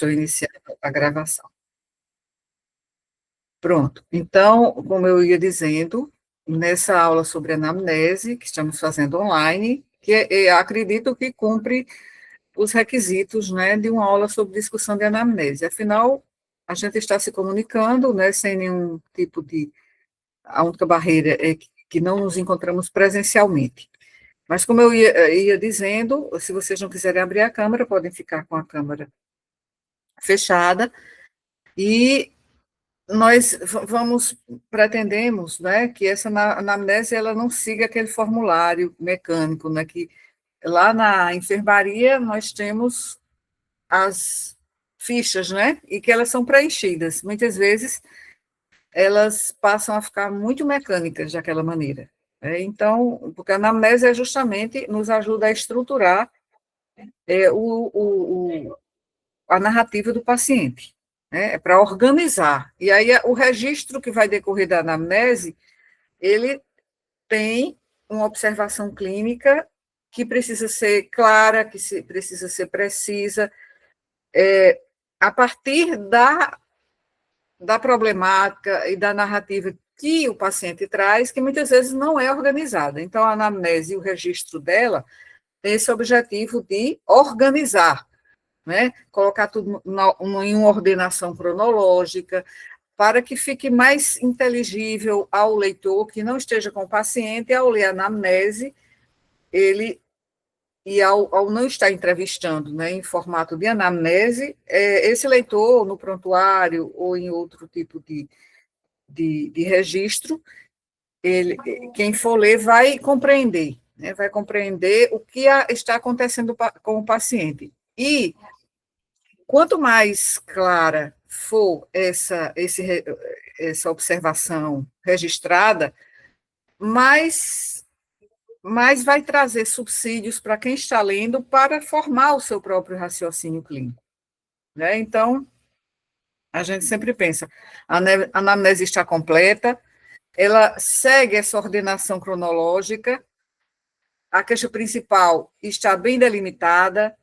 Estou iniciando a gravação. Pronto. Então, como eu ia dizendo, nessa aula sobre anamnese, que estamos fazendo online, acredito que cumpre os requisitos, né, de uma aula sobre discussão de anamnese. Afinal, a gente está se comunicando, né, sem nenhum tipo de... A única barreira é que não nos encontramos presencialmente. Mas, como eu ia dizendo, se vocês não quiserem abrir a câmera, podem ficar com a câmera fechada, e nós pretendemos, né, que essa anamnese ela não siga aquele formulário mecânico, né, que lá na enfermaria nós temos as fichas, né, e que elas são preenchidas. Muitas vezes elas passam a ficar muito mecânicas daquela maneira. Então, porque a anamnese é justamente nos ajuda a estruturar a narrativa do paciente, né, para organizar. E aí o registro que vai decorrer da anamnese, ele tem uma observação clínica que precisa ser clara, precisa ser precisa, a partir da problemática e da narrativa que o paciente traz, que muitas vezes não é organizada. Então, a anamnese e o registro dela tem esse objetivo de organizar, né? Colocar tudo em uma ordenação cronológica, para que fique mais inteligível ao leitor que não esteja com o paciente, ao ler a anamnese, ao não estar entrevistando, né, em formato de anamnese, esse leitor, no prontuário ou em outro tipo de registro, quem for ler vai compreender, né, vai compreender o que está acontecendo com o paciente. E quanto mais clara for essa observação registrada, mais vai trazer subsídios para quem está lendo para formar o seu próprio raciocínio clínico, né? Então, a gente sempre pensa, a anamnese está completa, ela segue essa ordenação cronológica, a queixa principal está bem delimitada,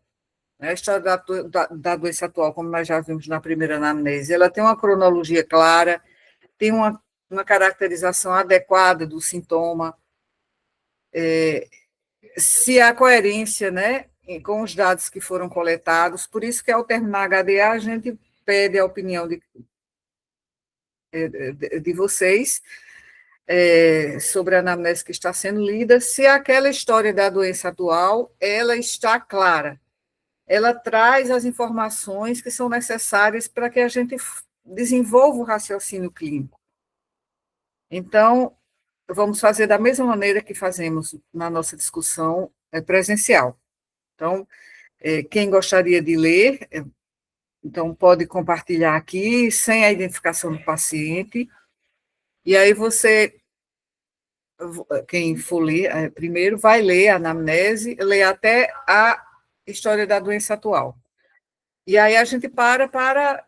a história da doença atual, como nós já vimos na primeira anamnese, ela tem uma cronologia clara, tem uma caracterização adequada do sintoma, se há coerência, né, com os dados que foram coletados, por isso que ao terminar a HDA a gente pede a opinião de vocês sobre a anamnese que está sendo lida, se aquela história da doença atual, ela está clara, ela traz as informações que são necessárias para que a gente desenvolva o raciocínio clínico. Então, vamos fazer da mesma maneira que fazemos na nossa discussão presencial. Então, quem gostaria de ler, então pode compartilhar aqui, sem a identificação do paciente, e aí quem for ler primeiro, vai ler a anamnese, ler até a história da doença atual. E aí a gente para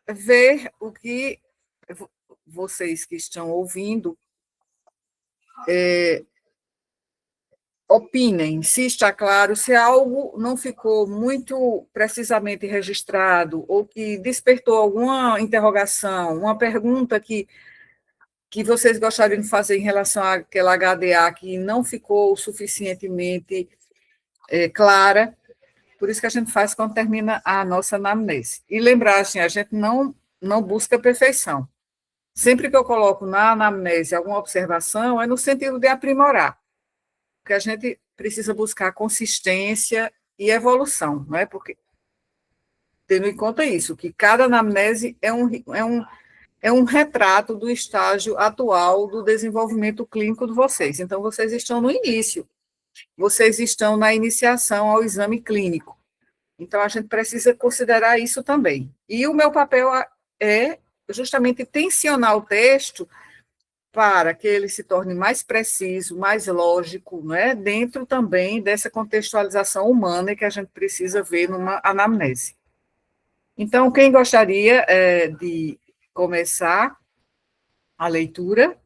ver o que vocês que estão ouvindo opinem, se está claro, se algo não ficou muito precisamente registrado, ou que despertou alguma interrogação, uma pergunta que vocês gostariam de fazer em relação àquela HDA que não ficou suficientemente clara. Por isso que a gente faz quando termina a nossa anamnese. E lembrar, assim, a gente não busca perfeição. Sempre que eu coloco na anamnese alguma observação, é no sentido de aprimorar, porque a gente precisa buscar consistência e evolução, não é? Porque, tendo em conta isso, que cada anamnese é um retrato do estágio atual do desenvolvimento clínico de vocês. Então, vocês estão no início, vocês estão na iniciação ao exame clínico. Então, a gente precisa considerar isso também. E o meu papel é justamente tensionar o texto para que ele se torne mais preciso, mais lógico, né, dentro também dessa contextualização humana que a gente precisa ver numa anamnese. Então, quem gostaria de começar a leitura?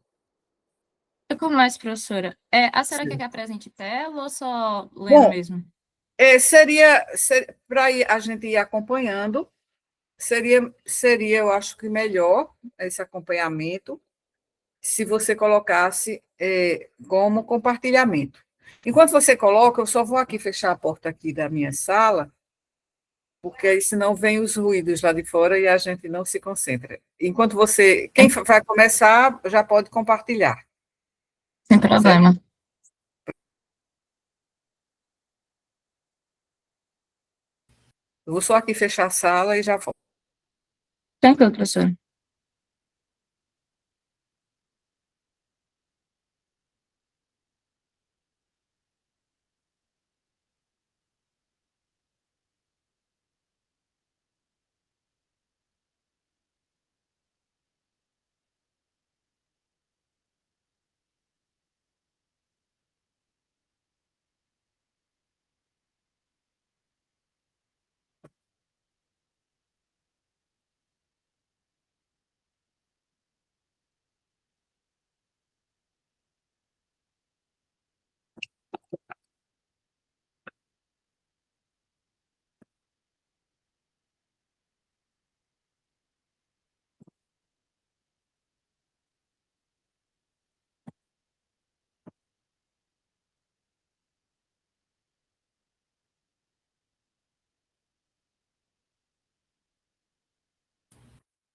Eu começo, professora. A senhora quer que apresente tela ou só lendo Bom, mesmo? seria para a gente ir acompanhando, seria, eu acho que melhor esse acompanhamento se você colocasse como compartilhamento. Enquanto você coloca, eu só vou aqui fechar a porta aqui da minha sala, porque aí senão vem os ruídos lá de fora e a gente não se concentra. Enquanto você, quem vai começar, já pode compartilhar. Sem problema. Certo? Eu vou só aqui fechar a sala e já volto. Tranquilo, professora.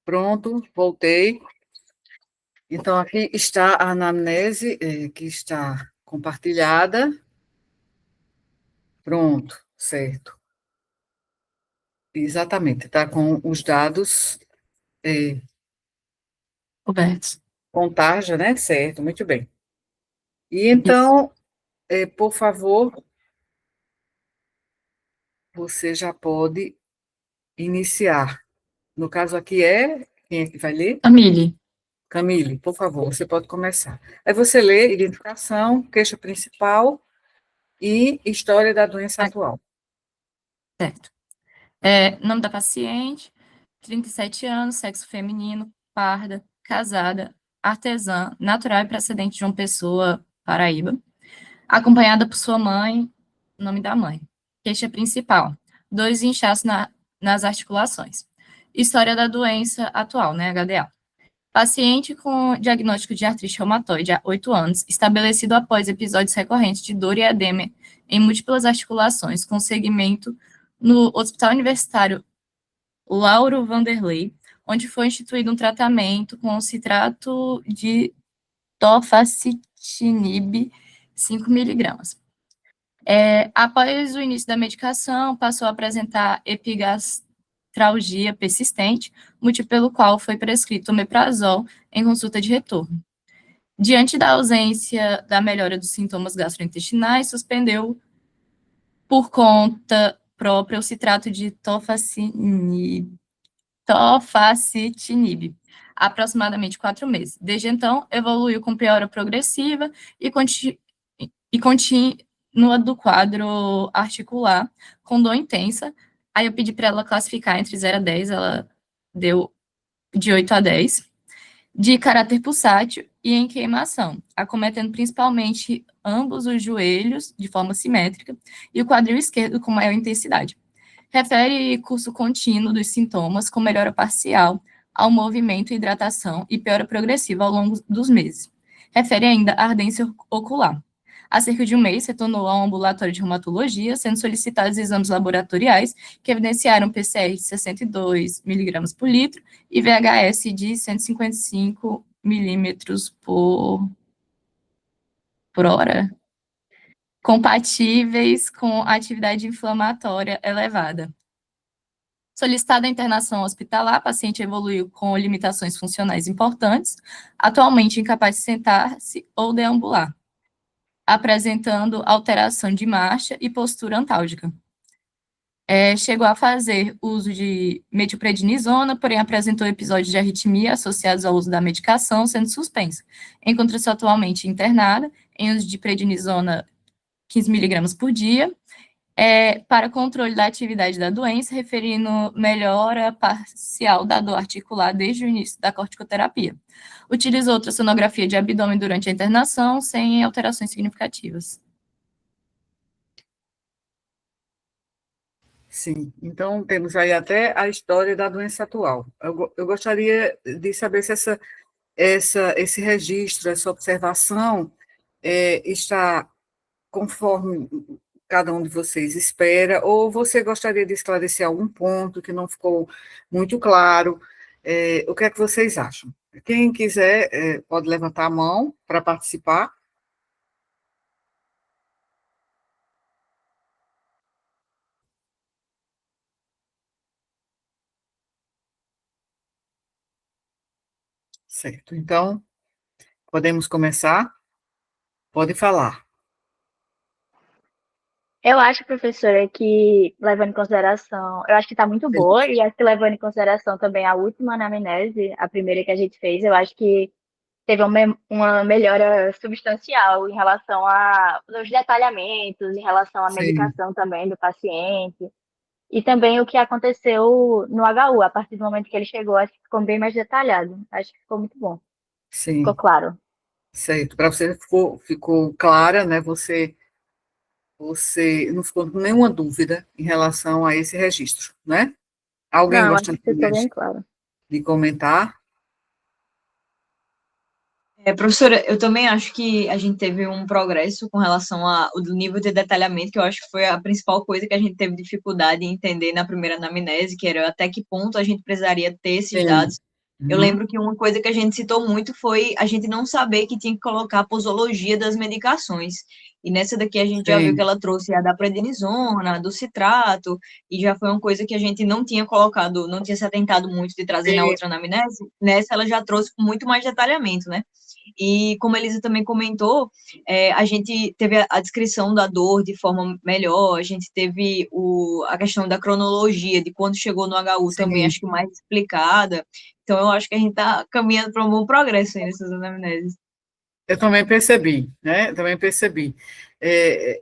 Pronto, voltei. Então, aqui está a anamnese, que está compartilhada. Pronto, certo. Exatamente, está com os dados Cobertos. com tarja, né? Certo, muito bem. E Isso. então, por favor, você já pode iniciar. No caso aqui quem é que vai ler? Camille. Camille, por favor, você pode começar. Aí você lê identificação, queixa principal e história da doença atual. Certo. Nome da paciente, 37 anos, sexo feminino, parda, casada, artesã, natural e precedente de uma pessoa, Paraíba, acompanhada por sua mãe, nome da mãe. Queixa principal, 2 inchaços nas articulações. História da doença atual, né, HDA. Paciente com diagnóstico de artrite reumatoide há 8 anos, estabelecido após episódios recorrentes de dor e edema em múltiplas articulações, com segmento no Hospital Universitário Lauro Vanderlei, onde foi instituído um tratamento com citrato de tofacitinib 5 miligramas. Após o início da medicação, passou a apresentar epigastralgia persistente, motivo pelo qual foi prescrito omeprazol em consulta de retorno. Diante da ausência da melhora dos sintomas gastrointestinais, suspendeu por conta própria o citrato de tofacitinib, aproximadamente 4 meses. Desde então, evoluiu com piora progressiva e contínua do quadro articular, com dor intensa. Aí eu pedi para ela classificar entre 0 a 10, ela deu de 8 a 10, de caráter pulsátil e em queimação, acometendo principalmente ambos os joelhos, de forma simétrica, e o quadril esquerdo com maior intensidade. Refere curso contínuo dos sintomas, com melhora parcial ao movimento e hidratação e piora progressiva ao longo dos meses. Refere ainda a ardência ocular. Há cerca de um mês, retornou ao ambulatório de reumatologia, sendo solicitados exames laboratoriais que evidenciaram PCR de 62 miligramas por litro e VHS de 155 milímetros por hora, compatíveis com atividade inflamatória elevada. Solicitada a internação hospitalar, a paciente evoluiu com limitações funcionais importantes, atualmente incapaz de sentar-se ou deambular, apresentando alteração de marcha e postura antálgica. Chegou a fazer uso de metilprednisona, porém apresentou episódios de arritmia associados ao uso da medicação, sendo suspensa. Encontra-se atualmente internada em uso de prednisona 15 miligramas por dia, para controle da atividade da doença, referindo melhora parcial da dor articular desde o início da corticoterapia. Utilizou ultrassonografia de abdômen durante a internação, sem alterações significativas. Sim, então temos aí até a história da doença atual. Eu gostaria de saber se esse registro, essa observação está conforme cada um de vocês espera, ou você gostaria de esclarecer algum ponto que não ficou muito claro? O que é que vocês acham? Quem quiser, pode levantar a mão para participar. Certo, então, podemos começar? Pode falar. Eu acho, professora, que levando em consideração, eu acho que está muito boa, e acho que levando em consideração também a última anamnese, a primeira que a gente fez, eu acho que teve uma melhora substancial em relação aos detalhamentos, em relação à Sim, medicação também do paciente, e também o que aconteceu no HU, a partir do momento que ele chegou, acho que ficou bem mais detalhado. Acho que ficou muito bom, ficou sim, claro. certo. Para você ficou clara, né? Você não ficou com nenhuma dúvida em relação a esse registro, né? Alguém Não, acho gostaria que ficou bem claro. de comentar? Professora, eu também acho que a gente teve um progresso com relação ao nível de detalhamento, que eu acho que foi a principal coisa que a gente teve dificuldade em entender na primeira anamnese, que era até que ponto a gente precisaria ter esses Sim. dados. Eu Uhum. lembro que uma coisa que a gente citou muito foi a gente não saber que tinha que colocar a posologia das medicações. E nessa daqui a gente já viu que Sim, ela trouxe a da prednisona, do citrato, e já foi uma coisa que a gente não tinha colocado, não tinha se atentado muito de trazer na sim, outra anamnese. Nessa ela já trouxe com muito mais detalhamento, né? E como a Elisa também comentou, a gente teve a descrição da dor de forma melhor, a gente teve a questão da cronologia, de quando chegou no HU também, sim. acho que mais explicada. Então, eu acho que a gente está caminhando para um bom progresso aí nessas anamneses. Eu também percebi, né? Também percebi. É,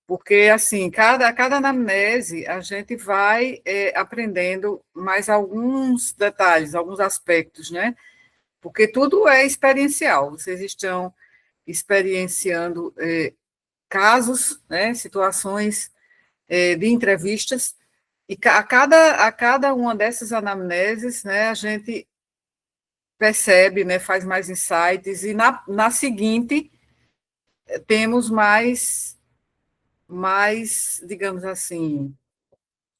porque, assim, cada anamnese, a gente vai aprendendo mais alguns detalhes, alguns aspectos, né? Porque tudo é experiencial. Vocês estão experienciando casos, né? Situações de entrevistas, e a cada uma dessas anamneses, né? A gente percebe, né? Faz mais insights, e na seguinte temos mais, digamos assim,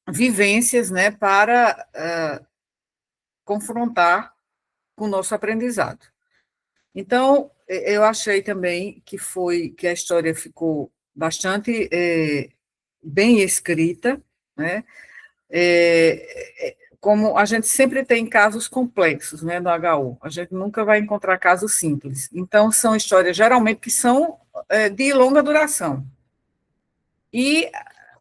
vivências, né, para confrontar com o nosso aprendizado. Então, eu achei também que a história ficou bastante bem escrita, né? Como a gente sempre tem casos complexos, né, no HU, a gente nunca vai encontrar casos simples. Então, são histórias geralmente que são de longa duração. E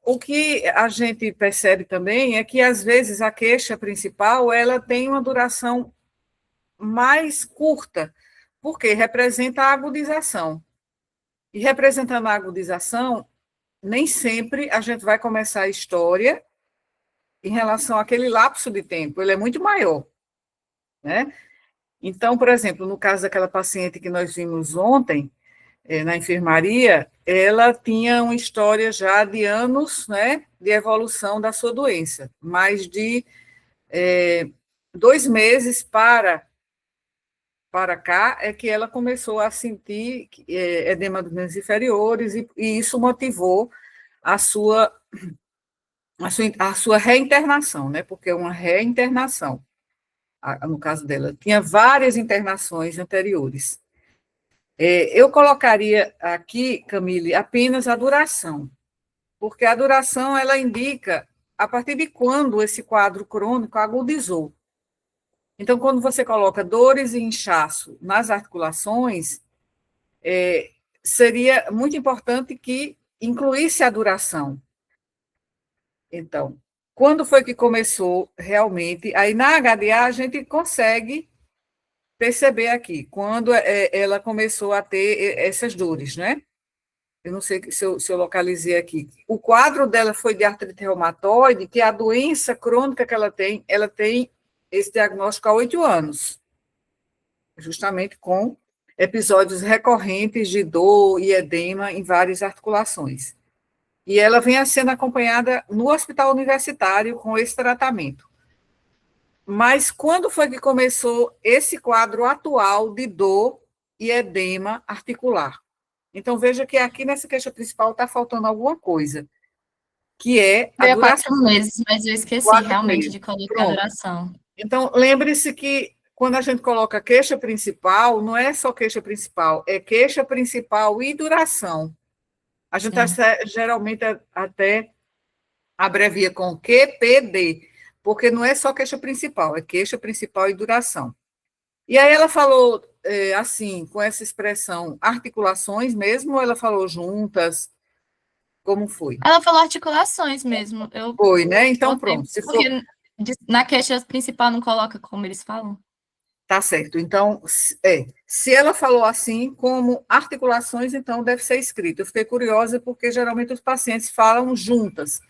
o que a gente percebe também é que, às vezes, a queixa principal ela tem uma duração mais curta, porque representa a agudização. E representando a agudização, nem sempre a gente vai começar a história em relação àquele lapso de tempo, ele é muito maior, né? Então, por exemplo, no caso daquela paciente que nós vimos ontem, na enfermaria, ela tinha uma história já de anos, né, de evolução da sua doença, mais de 2 meses para cá é que ela começou a sentir edema dos membros inferiores, e isso motivou a sua, a sua reinternação, né, porque é uma reinternação, no caso dela. Tinha várias internações anteriores. Eu colocaria aqui, Camille, apenas a duração, porque a duração ela indica a partir de quando esse quadro crônico agudizou. Então, quando você coloca dores e inchaço nas articulações, seria muito importante que incluísse a duração. Então, quando foi que começou realmente? Aí na HDA a gente consegue perceber aqui, quando ela começou a ter essas dores, né? Eu não sei se eu localizei aqui. O quadro dela foi de artrite reumatoide, que é a doença crônica que ela tem esse diagnóstico há 8 anos, justamente com episódios recorrentes de dor e edema em várias articulações. e ela vem sendo acompanhada no hospital universitário com esse tratamento. Mas quando foi que começou esse quadro atual de dor e edema articular? Então, veja que aqui nessa queixa principal está faltando alguma coisa, que é a Deu duração. 4 meses, mas eu esqueci 4 realmente meses. de colocar a Pronto. duração. Então, lembre-se que quando a gente coloca queixa principal, não é só queixa principal, é queixa principal e duração. A gente geralmente até abrevia com QPD, porque não é só queixa principal, é queixa principal e duração. E aí ela falou, assim, com essa expressão, articulações mesmo, ou ela falou juntas? Como foi? Ela falou articulações mesmo. Eu Foi, né? Então, botei, pronto. Se for, porque na queixa principal não coloca como eles falam. tá certo. Então, se ela falou assim, como articulações, então deve ser escrito. Eu fiquei curiosa porque geralmente os pacientes falam juntas,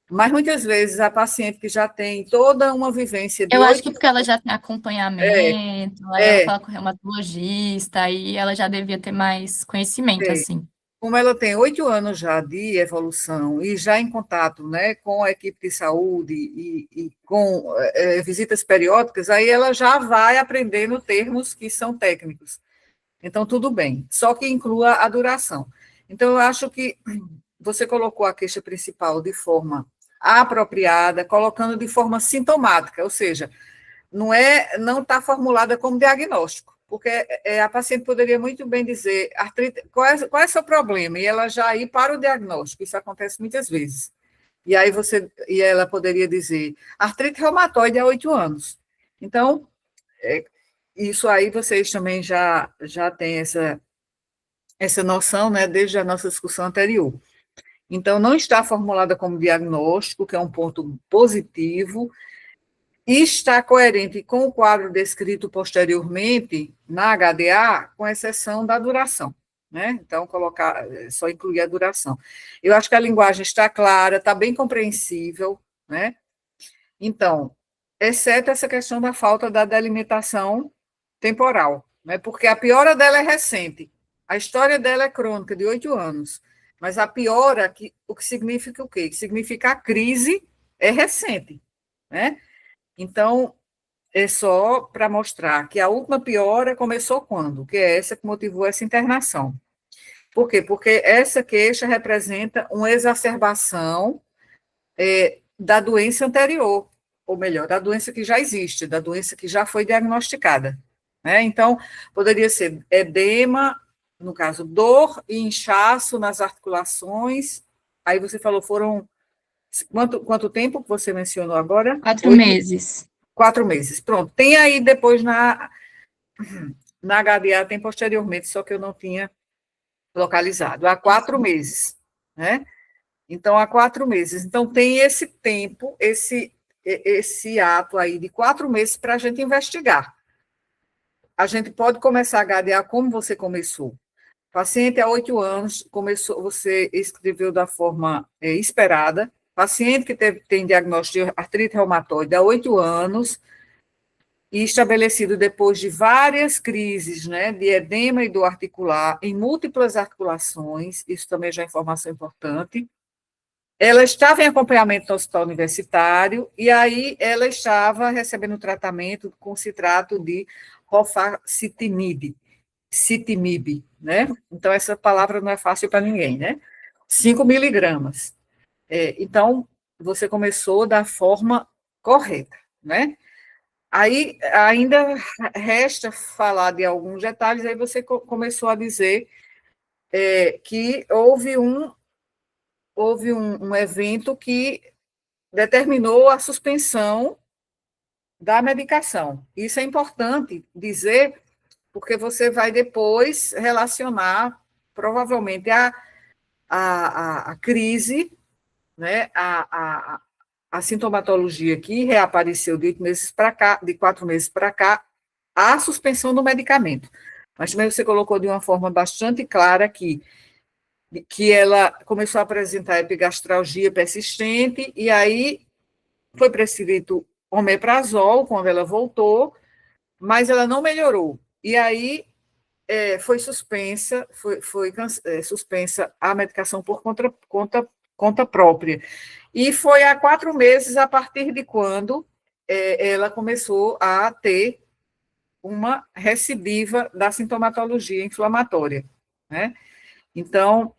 mas muitas vezes a paciente que já tem toda uma vivência de Eu acho 8 que porque ela já tem acompanhamento, aí ela é, fala com o reumatologista, aí ela já devia ter mais conhecimento, é, assim. como ela tem 8 anos já de evolução e já em contato, né, com a equipe de saúde e com visitas periódicas, aí ela já vai aprendendo termos que são técnicos. Então, tudo bem, só que inclua a duração. Então, eu acho que você colocou a queixa principal de forma apropriada, colocando de forma sintomática, ou seja, não está formulada como diagnóstico, porque a paciente poderia muito bem dizer, artrite, qual é o seu problema? E ela já ir para o diagnóstico, isso acontece muitas vezes. E ela poderia dizer, artrite reumatoide há 8 anos. Então, isso aí vocês também já têm essa noção, né, desde a nossa discussão anterior. Então, não está formulada como diagnóstico, que é um ponto positivo, e está coerente com o quadro descrito posteriormente na HDA, com exceção da duração, né? Então, só incluir a duração. Eu acho que a linguagem está clara, está bem compreensível, né? Então, exceto essa questão da falta da delimitação temporal, né? Porque a piora dela é recente, a história dela é crônica, de 8 anos, mas a piora, o que significa o quê? Que significa a crise é recente, né? Então, é só para mostrar que a última piora começou quando? Que é essa que motivou essa internação. Por quê? Porque essa queixa representa uma exacerbação da doença anterior, ou melhor, da doença que já existe, da doença que já foi diagnosticada, né? Então, poderia ser edema, no caso, dor e inchaço nas articulações. Aí você falou, foram quanto tempo que você mencionou agora? 4 meses. 4 meses. Pronto. Tem aí depois na HDA, tem posteriormente, só que eu não tinha localizado. Há 4 meses, né? Então, há 4 meses. Então, tem esse tempo, esse ato aí de 4 meses para a gente investigar. A gente pode começar a HDA como você começou. Paciente há 8 anos, começou, você escreveu da forma esperada. Paciente que tem diagnóstico de artrite reumatoide há 8 anos, e estabelecido depois de várias crises, né, de edema e dor articular em múltiplas articulações, isso também já é informação importante. Ela estava em acompanhamento no hospital universitário, e aí ela estava recebendo tratamento com citrato de rofacitinib, né? Então, essa palavra não é fácil para ninguém, né? 5 miligramas. Então, você começou da forma correta, né? Aí, ainda resta falar de alguns detalhes, aí você começou a dizer que houve um evento que determinou a suspensão da medicação. Isso é importante dizer, porque você vai depois relacionar, provavelmente, a crise, né, a sintomatologia que reapareceu de 8 meses para cá, de 4 meses para cá, a suspensão do medicamento. Mas também você colocou de uma forma bastante clara aqui, que ela começou a apresentar epigastralgia persistente, e aí foi prescrito omeprazol quando ela voltou, mas ela não melhorou. E aí foi suspensa a medicação por conta conta própria. E foi há 4 meses, a partir de quando ela começou a ter uma recidiva da sintomatologia inflamatória, né? Então,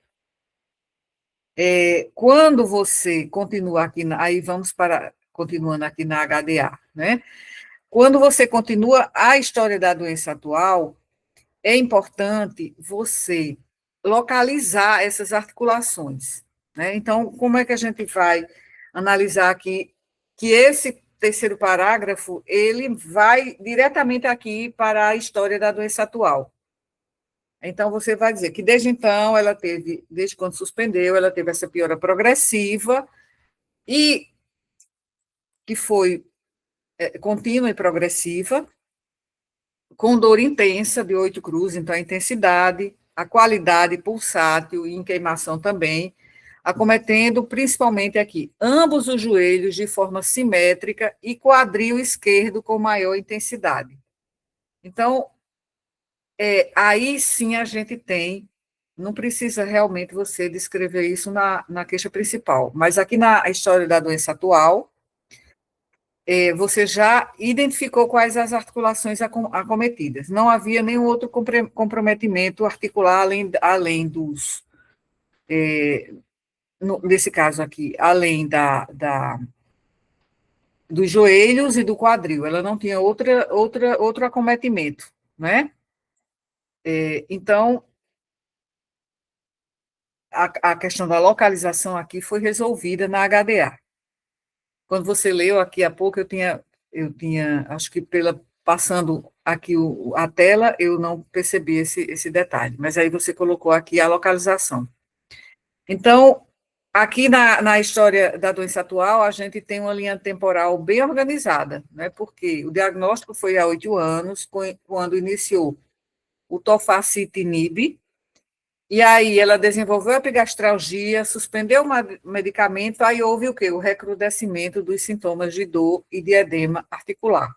quando você continua aqui, aí vamos para, continuando aqui na HDA, né? Quando você continua a história da doença atual, é importante você localizar essas articulações, né? Então, como é que a gente vai analisar aqui que esse terceiro parágrafo, ele vai diretamente aqui para a história da doença atual. Então, você vai dizer que desde então, desde quando suspendeu, ela teve essa piora progressiva e que foi contínua e progressiva, com dor intensa de 8 cruzes, então a intensidade, a qualidade pulsátil e em queimação também, acometendo principalmente aqui ambos os joelhos de forma simétrica e quadril esquerdo com maior intensidade. Então, aí sim a gente tem, não precisa realmente você descrever isso na queixa principal, mas aqui na história da doença atual, você já identificou quais as articulações acometidas. Não havia nenhum outro comprometimento articular além dos, nesse caso aqui, além dos joelhos e do quadril. Ela não tinha outro acometimento, né? Então, a questão da localização aqui foi resolvida na HDA. Quando você leu aqui há pouco, eu tinha acho que passando aqui a tela, eu não percebi esse detalhe, mas aí você colocou aqui a localização. Então, aqui na história da doença atual, a gente tem uma linha temporal bem organizada, né? Porque o diagnóstico foi há 8 anos, quando iniciou o tofacitinib, e aí ela desenvolveu a epigastralgia, suspendeu o medicamento, aí houve o quê? O recrudescimento dos sintomas de dor e de edema articular.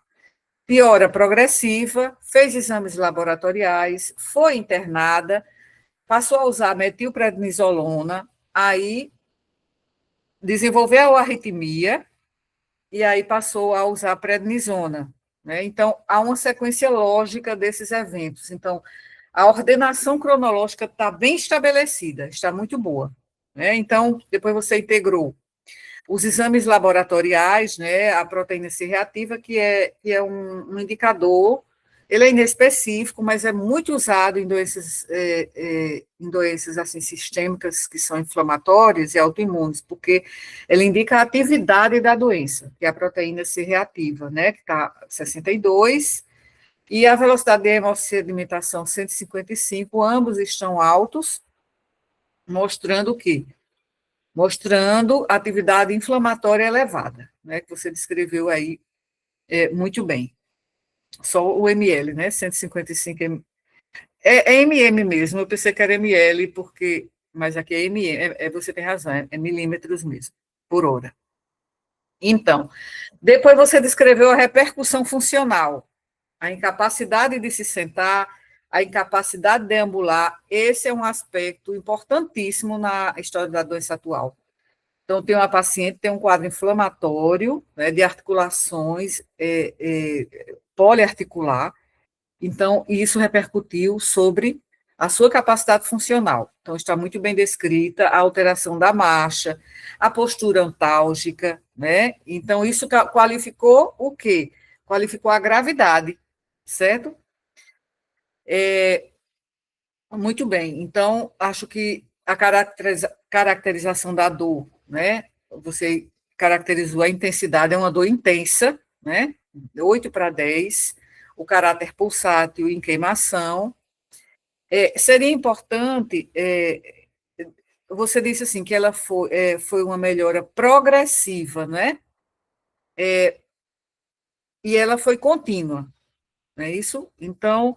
Piora progressiva, fez exames laboratoriais, foi internada, passou a usar metilprednisolona, aí desenvolveu a arritmia, e aí passou a usar prednisona, né? Então, há uma sequência lógica desses eventos. Então, a ordenação cronológica está bem estabelecida, está muito boa, né? Então, depois você integrou os exames laboratoriais, né, a proteína C reativa, que é um indicador, ele é inespecífico, mas é muito usado em doenças assim, sistêmicas, que são inflamatórias e autoimunes, porque ele indica a atividade da doença, que é a proteína C reativa, né, que está 62, e a velocidade de hemossedimentação 155, ambos estão altos, mostrando o quê? Mostrando atividade inflamatória elevada, né, que você descreveu aí muito bem. Só o ml, né, 155 ml. É mm mesmo, eu pensei que era ml, mas aqui é mm, você tem razão, é milímetros mesmo, por hora. Então, depois você descreveu a repercussão funcional, a incapacidade de se sentar, a incapacidade de deambular, esse é um aspecto importantíssimo na história da doença atual. Então, tem uma paciente que tem um quadro inflamatório, né, de articulações poliarticular, então, isso repercutiu sobre a sua capacidade funcional. Então, está muito bem descrita a alteração da marcha, a postura antálgica, né? Então, isso qualificou o quê? Qualificou a gravidade, certo? Muito bem. Então, acho que a caracterização da dor, né? Você caracterizou a intensidade, é uma dor intensa, né? 8/10, o caráter pulsátil em queimação. Seria importante, você disse assim, que ela foi uma melhora progressiva, né? E ela foi contínua, não é isso? Então,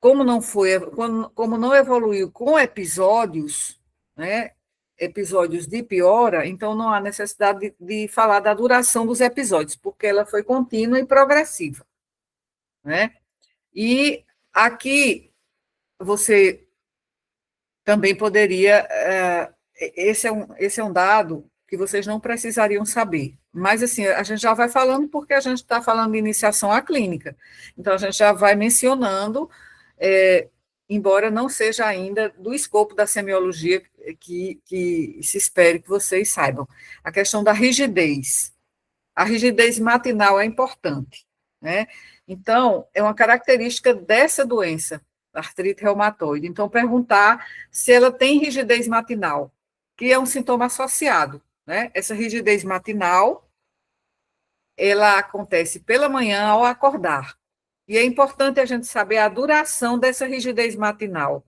como não evoluiu com episódios, né? Episódios de piora, então não há necessidade de falar da duração dos episódios, porque ela foi contínua e progressiva, né? E aqui você também poderia esse é um dado que vocês não precisariam saber. Mas, assim, a gente já vai falando porque a gente está falando de iniciação à clínica. Então, a gente já vai mencionando, embora não seja ainda do escopo da semiologia que se espere que vocês saibam. A questão da rigidez. A rigidez matinal é importante, né? Então, é uma característica dessa doença, artrite reumatoide. Então, perguntar se ela tem rigidez matinal, que é um sintoma associado, né? Essa rigidez matinal, ela acontece pela manhã ao acordar. E é importante a gente saber a duração dessa rigidez matinal.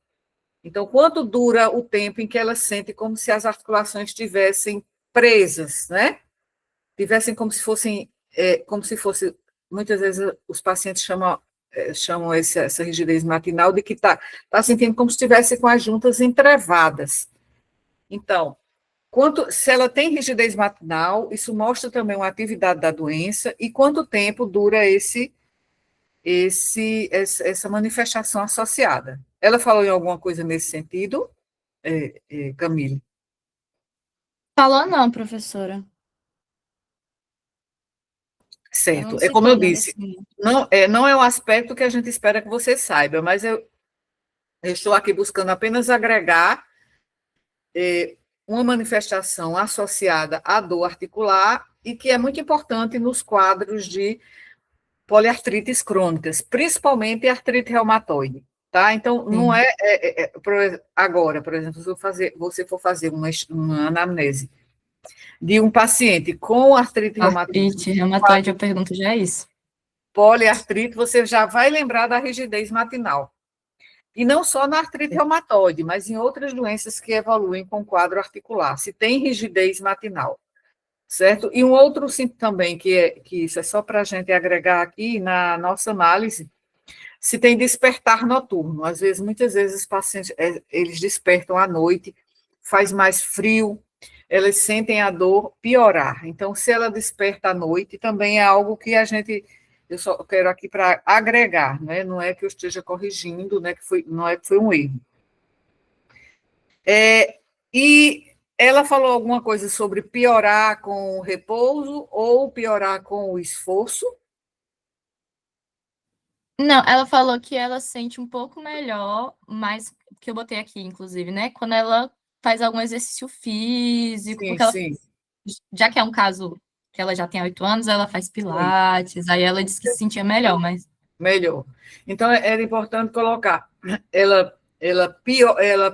Então, quanto dura o tempo em que ela sente como se as articulações estivessem presas, né? Tivessem como se fossem, muitas vezes os pacientes chamam essa rigidez matinal de que está sentindo como se estivesse com as juntas entrevadas. Então, se ela tem rigidez matinal, isso mostra também uma atividade da doença e quanto tempo dura essa manifestação associada. Ela falou em alguma coisa nesse sentido, Camille? Falou não, professora. Certo, é como eu disse, não é um aspecto que a gente espera que você saiba, mas eu estou aqui buscando apenas agregar uma manifestação associada à dor articular e que é muito importante nos quadros de poliartrites crônicas, principalmente artrite reumatoide, tá? Então, não agora, por exemplo, se você for fazer uma anamnese de um paciente com artrite reumatoide. Artrite reumatoide, eu pergunto já isso. Poliartrite, você já vai lembrar da rigidez matinal. E não só na artrite reumatoide, mas em outras doenças que evoluem com quadro articular, se tem rigidez matinal, certo? E um outro também, que isso é só para a gente agregar aqui na nossa análise, se tem despertar noturno. Muitas vezes os pacientes, eles despertam à noite, faz mais frio, elas sentem a dor piorar. Então, se ela desperta à noite, também é algo que eu só quero aqui para agregar, né? Não é que eu esteja corrigindo, né? Não é que foi um erro. E ela falou alguma coisa sobre piorar com o repouso ou piorar com o esforço? Não, ela falou que ela sente um pouco melhor, mas que eu botei aqui, inclusive, né? Quando ela faz algum exercício físico, Sim, porque ela, sim. já que é um caso que ela já tem 8 anos, ela faz pilates, aí ela disse que se sentia melhor, mas... Melhor. Então, era importante colocar, ela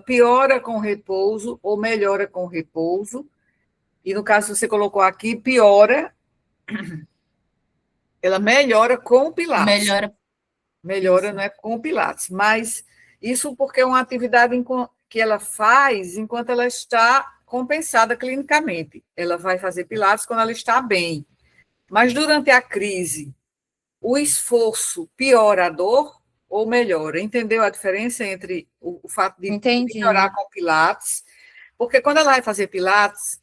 piora com repouso ou melhora com repouso, e no caso você colocou aqui, piora, ela melhora com o pilates. Melhora, não é com o pilates, mas isso porque é uma atividade que ela faz enquanto ela está compensada clinicamente. Ela vai fazer pilates quando ela está bem. Mas durante a crise, o esforço piora a dor ou melhora? Entendeu a diferença entre o fato de melhorar com pilates? Porque quando ela vai fazer pilates,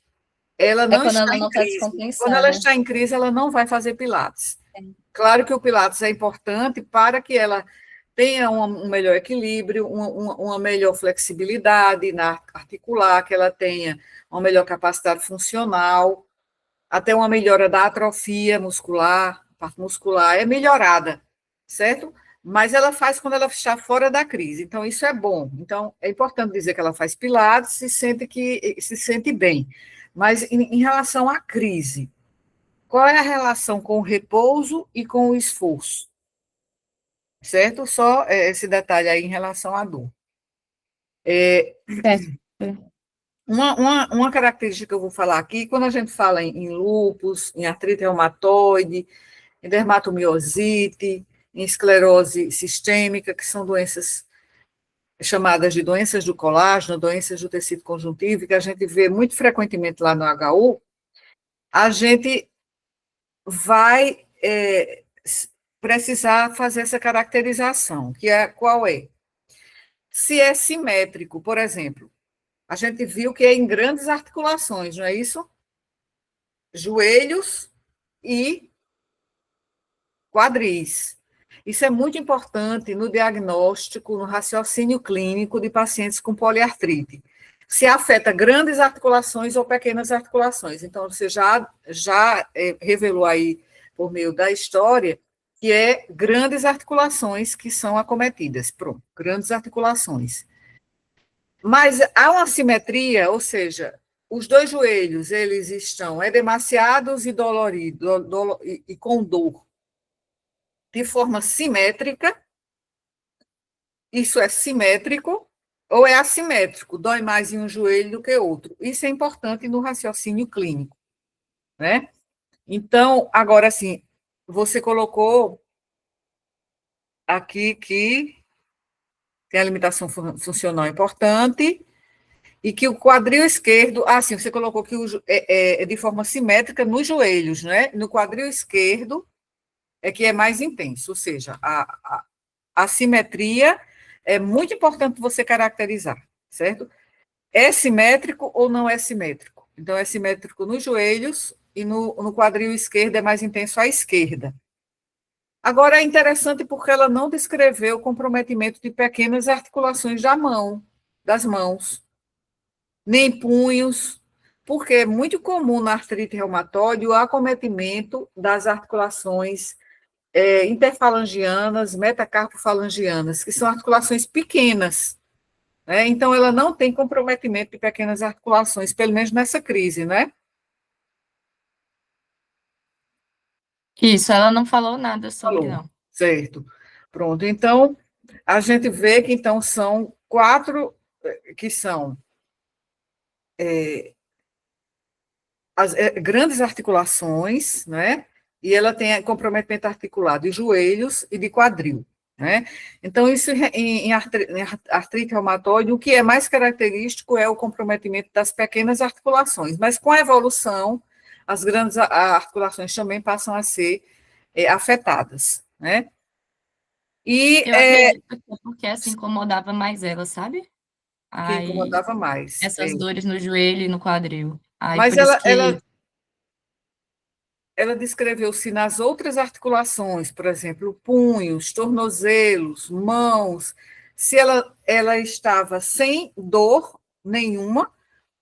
ela não está em crise. Quando ela está em crise, ela não vai fazer pilates. Claro que o pilates é importante para que ela tenha um melhor equilíbrio, uma melhor flexibilidade na articular, que ela tenha uma melhor capacidade funcional, até uma melhora da atrofia muscular, a parte muscular é melhorada, certo? Mas ela faz quando ela está fora da crise, então isso é bom. Então, é importante dizer que ela faz pilates e se sente bem. Mas em relação à crise, qual é a relação com o repouso e com o esforço? Certo? Só esse detalhe aí em relação à dor. Uma característica que eu vou falar aqui, quando a gente fala em lúpus, em artrite reumatoide, em dermatomiosite, em esclerose sistêmica, que são doenças chamadas de doenças do colágeno, doenças do tecido conjuntivo, que a gente vê muito frequentemente lá no HU, a gente vai precisar fazer essa caracterização, qual é? Se é simétrico, por exemplo, a gente viu que é em grandes articulações, não é isso? Joelhos e quadris. Isso é muito importante no diagnóstico, no raciocínio clínico de pacientes com poliartrite. se afeta grandes articulações ou pequenas articulações. Então, você já revelou aí, por meio da história, que é grandes articulações que são acometidas. Pronto, grandes articulações. Mas há uma simetria, ou seja, os dois joelhos, eles estão edemaciados e doloridos, e com dor, de forma simétrica. Isso é simétrico ou é assimétrico? Dói mais em um joelho do que outro. Isso é importante no raciocínio clínico, né? Então, agora, assim, você colocou aqui que tem a limitação funcional importante e que o quadril esquerdo, sim, você colocou que é de forma simétrica nos joelhos, né? No quadril esquerdo é que é mais intenso, ou seja, a simetria é muito importante você caracterizar, certo? É simétrico ou não é simétrico? Então, é simétrico nos joelhos e no quadril esquerdo é mais intenso à esquerda. Agora, é interessante porque ela não descreveu o comprometimento de pequenas articulações das mãos, nem punhos, porque é muito comum na artrite reumatoide o acometimento das articulações interfalangianas, metacarpofalangianas, que são articulações pequenas, né? Então, ela não tem comprometimento de pequenas articulações, pelo menos nessa crise, né? Isso, ela não falou nada sobre, Falou, não. certo. Pronto, então, a gente vê que, então, são 4 que são as grandes articulações, né? E ela tem comprometimento articulado de joelhos e de quadril, né? Então, isso em artrite reumatoide, o que é mais característico é o comprometimento das pequenas articulações, mas com a evolução, as grandes articulações também passam a ser afetadas, né? E Eu acredito que é porque essa incomodava mais ela, sabe? que Aí, incomodava mais. essas dores no joelho e no quadril. Aí, Mas por isso que ela descreveu-se nas outras articulações, por exemplo, punhos, tornozelos, mãos, se ela estava sem dor nenhuma,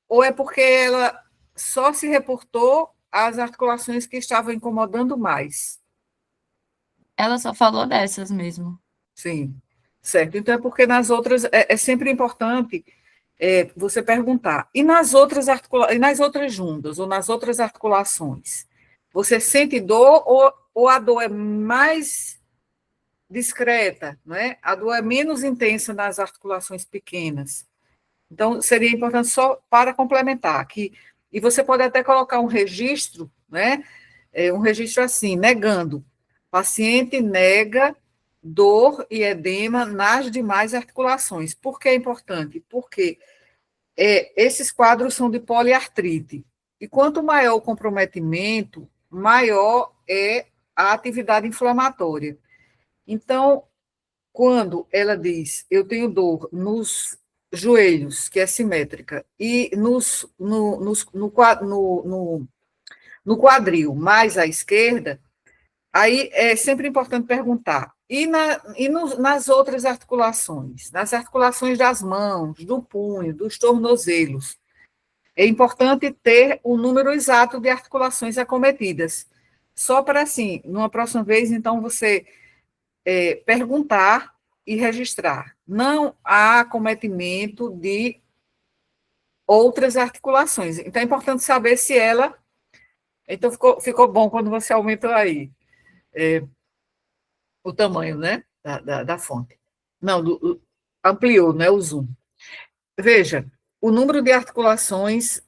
ou é porque ela só se reportou às articulações que estavam incomodando mais. ela só falou dessas mesmo. Sim, certo. Então é porque nas outras é sempre importante você perguntar. E nas outras e nas outras juntas, ou nas outras articulações? Você sente dor ou a dor é mais discreta, né? A dor é menos intensa nas articulações pequenas. Então, seria importante só para complementar aqui. E você pode até colocar um registro, né? Um registro assim, negando. Paciente nega dor e edema nas demais articulações. Por que é importante? Porque esses quadros são de poliartrite. E quanto maior o comprometimento, maior é a atividade inflamatória. Então, quando ela diz, eu tenho dor nos joelhos, que é simétrica, e no quadril mais à esquerda, aí é sempre importante perguntar, nas outras articulações? Nas articulações das mãos, do punho, dos tornozelos, é importante ter o número exato de articulações acometidas. Só para, assim, numa próxima vez, então, você perguntar e registrar. Não há acometimento de outras articulações. Então, é importante saber se ela... Então, ficou bom quando você aumentou aí o tamanho, né, da fonte. Não, ampliou, né, o zoom. Veja, o número de articulações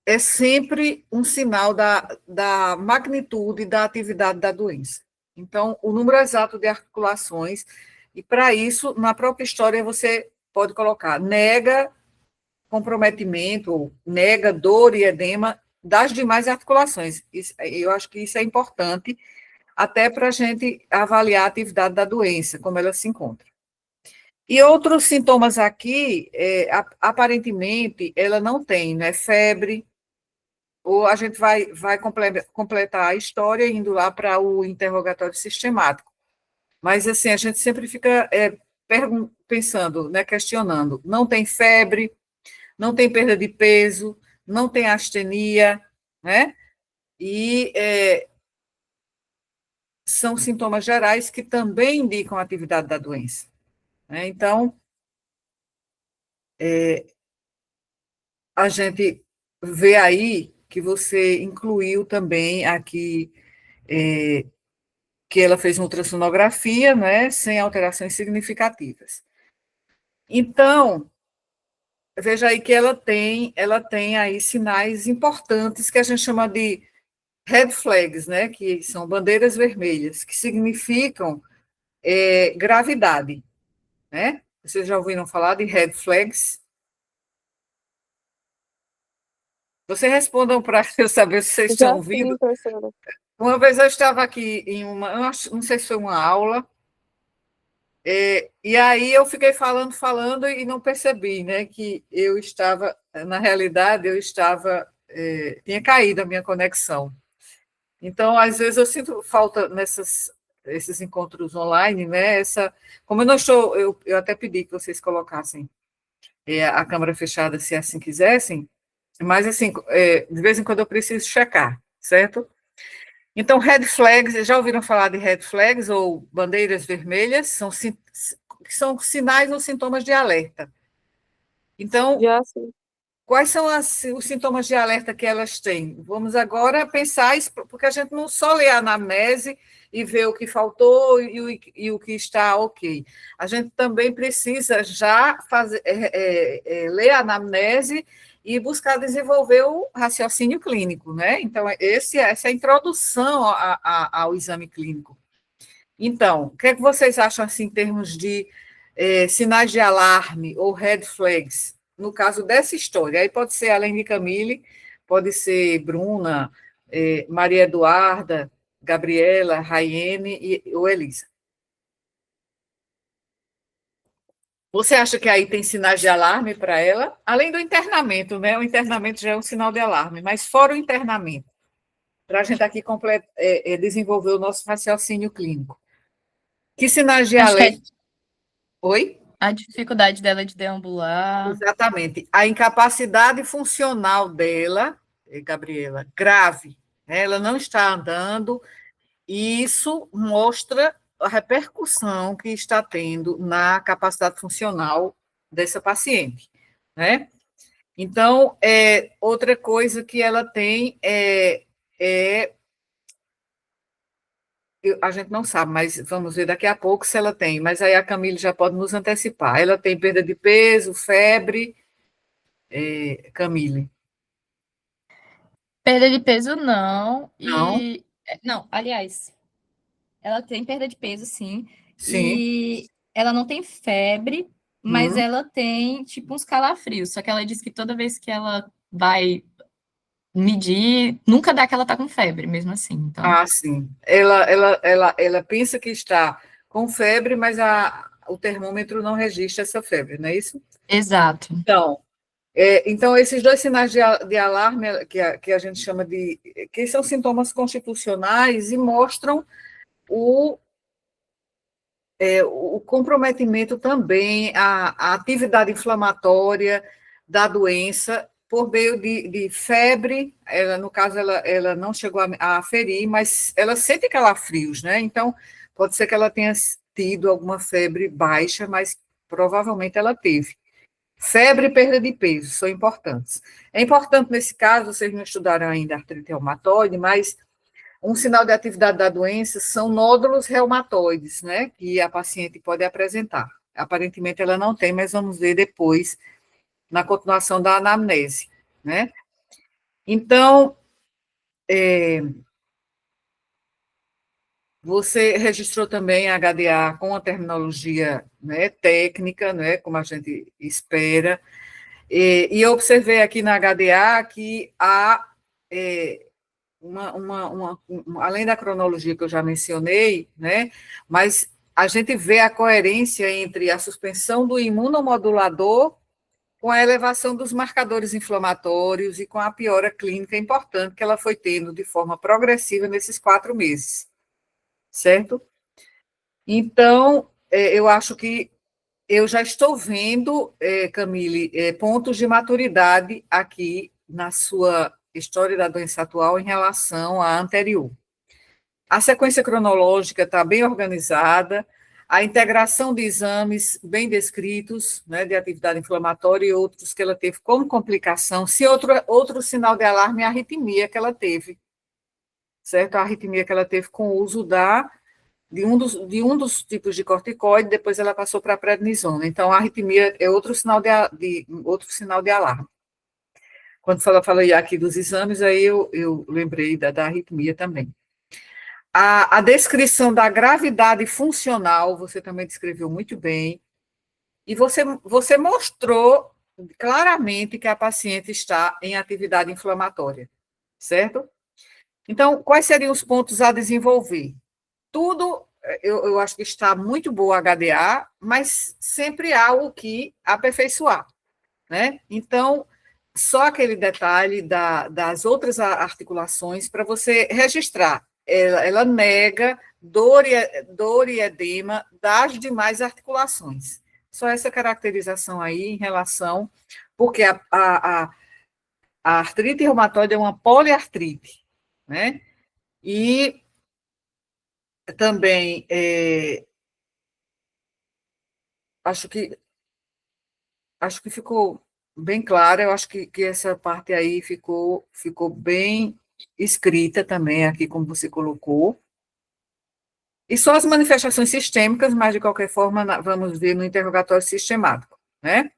é sempre um sinal da magnitude da atividade da doença. Então, o número exato de articulações, e para isso, na própria história, você pode colocar nega comprometimento, ou nega dor e edema das demais articulações. Eu acho que isso é importante, até para a gente avaliar a atividade da doença, como ela se encontra. E outros sintomas aqui, aparentemente, ela não tem, né? Febre, ou a gente vai completar a história indo lá para o interrogatório sistemático. Mas, assim, a gente sempre fica pensando, né, questionando. Não tem febre, não tem perda de peso, não tem astenia, né? E são sintomas gerais que também indicam a atividade da doença, né? Então, a gente vê aí que você incluiu também aqui que ela fez uma ultrassonografia, né, sem alterações significativas. Então, veja aí que ela tem aí sinais importantes que a gente chama de red flags, né, que são bandeiras vermelhas, que significam gravidade, né? Vocês já ouviram falar de red flags? Vocês respondam para eu saber se vocês Já estão ouvindo. sim, professora. Uma vez eu estava aqui em não sei se foi uma aula, e aí eu fiquei falando e não percebi, né, que eu estava, na realidade, tinha caído a minha conexão. Então, às vezes eu sinto falta esses encontros online, né, como eu não estou, eu até pedi que vocês colocassem a câmera fechada, se assim quisessem, mas, assim, de vez em quando eu preciso checar, certo? Então, red flags, já ouviram falar de red flags ou bandeiras vermelhas? São sinais ou sintomas de alerta. Então, Já sim. quais são os sintomas de alerta que elas têm? Vamos agora pensar, porque a gente não só lê a anamnese e vê o que faltou e o que está ok. A gente também precisa já ler a anamnese e buscar desenvolver o raciocínio clínico, né? Então, essa é a introdução ao exame clínico. Então, o que é que vocês acham, assim, em termos de sinais de alarme ou red flags, no caso dessa história? Aí pode ser, além de Camille, pode ser Bruna, Maria Eduarda, Gabriela, Raiane ou Elisa. Você acha que aí tem sinais de alarme para ela? Além do internamento, né? O internamento já é um sinal de alarme, mas fora o internamento, para a gente aqui desenvolver o nosso raciocínio clínico. Que sinais de Acho que alerta? Oi? a dificuldade dela de deambular. Exatamente. A incapacidade funcional dela, Gabriela, grave, né? Ela não está andando, e isso mostra a repercussão que está tendo na capacidade funcional dessa paciente, né? Então, outra coisa que ela tem a gente não sabe, mas vamos ver daqui a pouco se ela tem, mas aí a Camille já pode nos antecipar. Ela tem perda de peso, febre, Camille? Perda de peso, não. Não? Não, aliás, ela tem perda de peso, sim. Sim. E ela não tem febre, mas ela tem, tipo, uns calafrios. Só que ela diz que toda vez que ela vai medir, nunca dá que ela tá com febre, mesmo assim. Então, Sim. Ela pensa que está com febre, mas o termômetro não registra essa febre, não é isso? exato. Então, esses dois sinais de alarme que a gente chama que são sintomas constitucionais e mostram o comprometimento também, a atividade inflamatória da doença por meio de febre. No caso, ela não chegou a aferir, mas ela sente calafrios, né? Então, pode ser que ela tenha tido alguma febre baixa, mas provavelmente ela teve. Febre e perda de peso são importantes. É importante, nesse caso, vocês não estudaram ainda artrite reumatoide, mas um sinal de atividade da doença são nódulos reumatoides, né, que a paciente pode apresentar. Aparentemente ela não tem, mas vamos ver depois, na continuação da anamnese, né. Então, você registrou também a HDA com a terminologia, né, técnica, né, como a gente espera, e eu observei aqui na HDA que há além da cronologia que eu já mencionei, né, mas a gente vê a coerência entre a suspensão do imunomodulador com a elevação dos marcadores inflamatórios e com a piora clínica importante que ela foi tendo de forma progressiva nesses 4 meses, certo? Então, eu acho que Eu já estou vendo, Camille, pontos de maturidade aqui na sua história da doença atual em relação à anterior. A sequência cronológica está bem organizada, a integração de exames bem descritos, né, de atividade inflamatória e outros que ela teve como complicação. Se outro sinal de alarme é a arritmia que ela teve, certo? A arritmia que ela teve com o uso de um dos tipos de corticoide, depois ela passou para a prednisona. Então, a arritmia é outro sinal de alarme. Quando falei aqui dos exames, aí eu lembrei da arritmia também. A descrição da gravidade funcional, você também descreveu muito bem, e você mostrou claramente que a paciente está em atividade inflamatória, certo? Então, quais seriam os pontos a desenvolver? Tudo, eu acho que está muito boa a HDA, mas sempre há o que aperfeiçoar, né? Então, só aquele detalhe das outras articulações para você registrar. Ela nega dor e edema das demais articulações. Só essa caracterização aí em relação, porque a artrite reumatoide é uma poliartrite, né? E também acho que ficou bem clara, eu acho que essa parte aí ficou bem escrita também aqui, como você colocou. E só as manifestações sistêmicas, mas de qualquer forma vamos ver no interrogatório sistemático, né?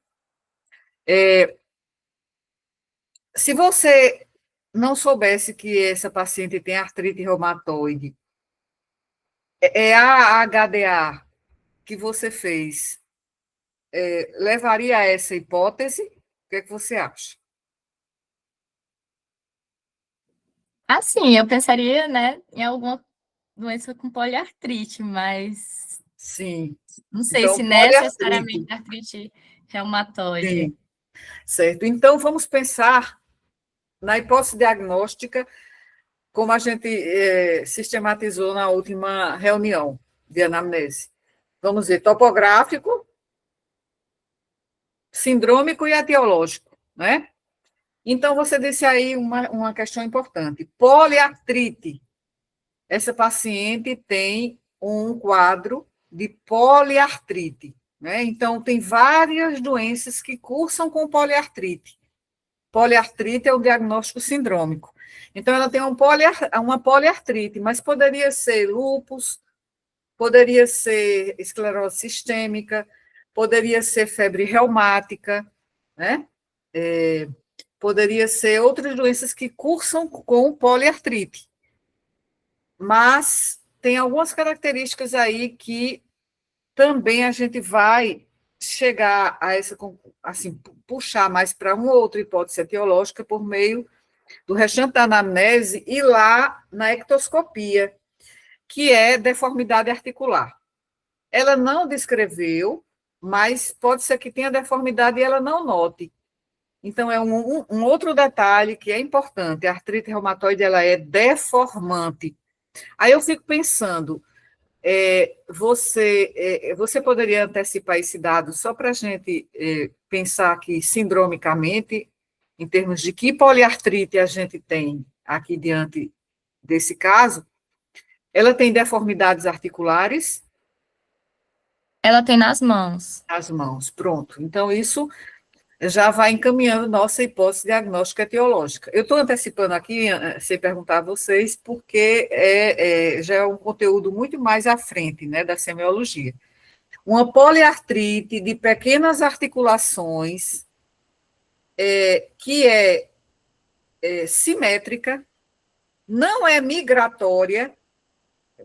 Se você não soubesse que essa paciente tem artrite reumatoide, a HDA que você fez levaria a essa hipótese? O que é que você acha? Assim, eu pensaria, né, em alguma doença com poliartrite, mas Sim. não sei Então, se poliartrite. necessariamente artrite reumatoide. Sim, certo. Então, vamos pensar na hipótese diagnóstica, como a gente sistematizou na última reunião de anamnese. Vamos ver, topográfico, sindrômico e etiológico, né? Então, você disse aí uma questão importante. Poliartrite. Essa paciente tem um quadro de poliartrite, né? Então, tem várias doenças que cursam com poliartrite. Poliartrite é o diagnóstico sindrômico. Então, ela tem uma poliartrite, mas poderia ser lúpus, poderia ser esclerose sistêmica, poderia ser febre reumática, né? Poderia ser outras doenças que cursam com poliartrite. Mas tem algumas características aí que também a gente vai chegar a essa, assim, puxar mais para uma ou outra hipótese etiológica por meio do restante da anamnese e lá na ectoscopia, que é deformidade articular. Ela não descreveu, mas pode ser que tenha deformidade e ela não note. Então, é um outro detalhe que é importante. A artrite reumatoide, ela é deformante. Aí eu fico pensando, você poderia antecipar esse dado só para a gente pensar aqui sindromicamente, em termos de que poliartrite a gente tem aqui diante desse caso? Ela tem deformidades articulares? Ela tem nas mãos. Nas mãos, pronto. Então, isso já vai encaminhando nossa hipótese diagnóstica etiológica. Eu estou antecipando aqui, sem perguntar a vocês, porque já é um conteúdo muito mais à frente, né, da semiologia. Uma poliartrite de pequenas articulações, que é simétrica, não é migratória,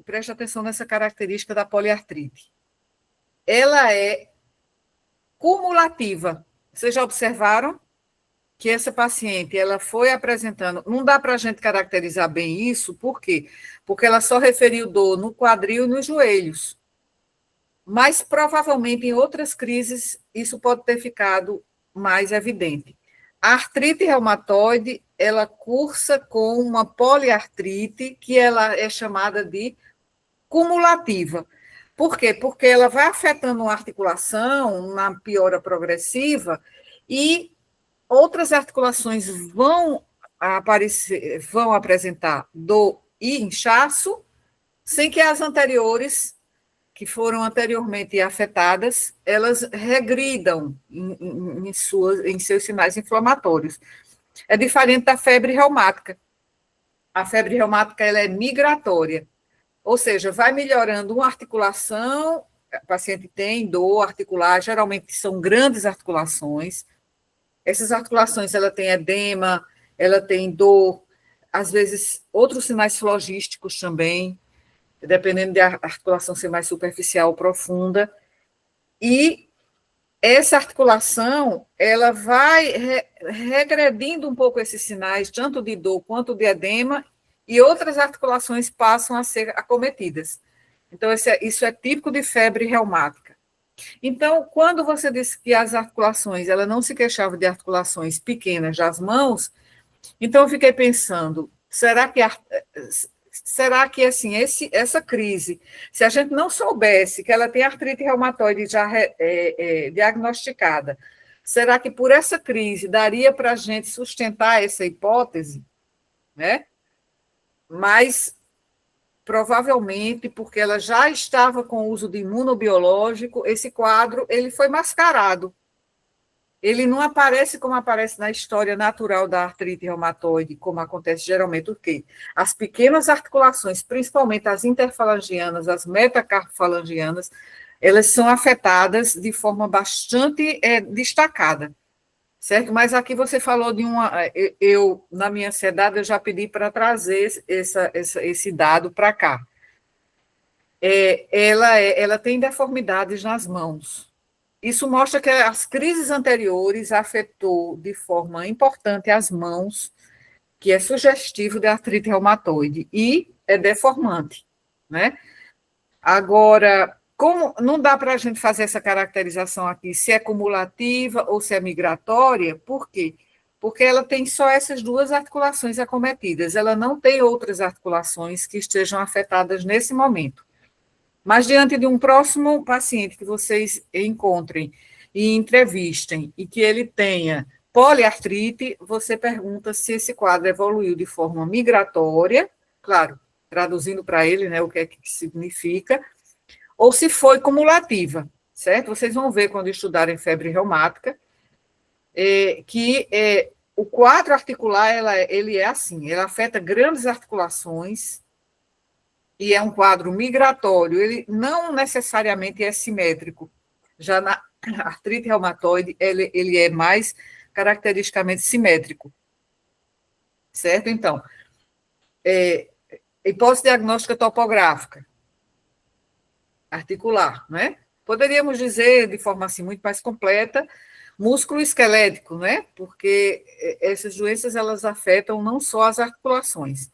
preste atenção nessa característica da poliartrite. Ela é cumulativa. Vocês já observaram que essa paciente ela foi apresentando, não dá para a gente caracterizar bem isso, por quê? Porque ela só referiu dor no quadril e nos joelhos. Mas provavelmente em outras crises isso pode ter ficado mais evidente. A artrite reumatoide, ela cursa com uma poliartrite que ela é chamada de cumulativa. Por quê? Porque ela vai afetando uma articulação, uma piora progressiva, e outras articulações vão aparecer, vão apresentar dor e inchaço, sem que as anteriores, que foram anteriormente afetadas, elas regridam em seus sinais inflamatórios. É diferente da febre reumática. A febre reumática ela é migratória, ou seja, vai melhorando uma articulação, o paciente tem dor articular, geralmente são grandes articulações. Essas articulações, ela tem edema, ela tem dor, às vezes outros sinais logísticos também, dependendo da articulação ser mais superficial ou profunda. E essa articulação, ela vai regredindo um pouco esses sinais, tanto de dor quanto de edema, e outras articulações passam a ser acometidas. Então, isso é típico de febre reumática. Então, quando você disse que as articulações, ela não se queixava de articulações pequenas das mãos, então eu fiquei pensando, será que assim, essa crise, se a gente não soubesse que ela tem artrite reumatoide já diagnosticada, será que por essa crise daria para a gente sustentar essa hipótese? Né? Mas provavelmente, porque ela já estava com o uso de imunobiológico, esse quadro ele foi mascarado. Ele não aparece como aparece na história natural da artrite reumatoide, como acontece geralmente, o quê? As pequenas articulações, principalmente as interfalangianas, as metacarpofalangianas, elas são afetadas de forma bastante destacada, certo? Mas aqui você falou de na minha ansiedade, eu já pedi para trazer esse dado para cá. Ela tem deformidades nas mãos. Isso mostra que as crises anteriores afetou de forma importante as mãos, que é sugestivo de artrite reumatoide, e é deformante, né? Agora, como não dá para a gente fazer essa caracterização aqui, se é cumulativa ou se é migratória, por quê? Porque ela tem só essas duas articulações acometidas, ela não tem outras articulações que estejam afetadas nesse momento. Mas diante de um próximo paciente que vocês encontrem e entrevistem e que ele tenha poliartrite, você pergunta se esse quadro evoluiu de forma migratória, claro, traduzindo para ele, né, o que é que significa, ou se foi cumulativa, certo? Vocês vão ver quando estudarem febre reumática, que o quadro articular, ele é assim, ele afeta grandes articulações, e é um quadro migratório, ele não necessariamente é simétrico. Já na artrite reumatoide, ele é mais caracteristicamente simétrico. Certo? Então, hipótese diagnóstica topográfica, articular, né? Poderíamos dizer, de forma assim muito mais completa, músculo esquelético, né? Porque essas doenças, elas afetam não só as articulações.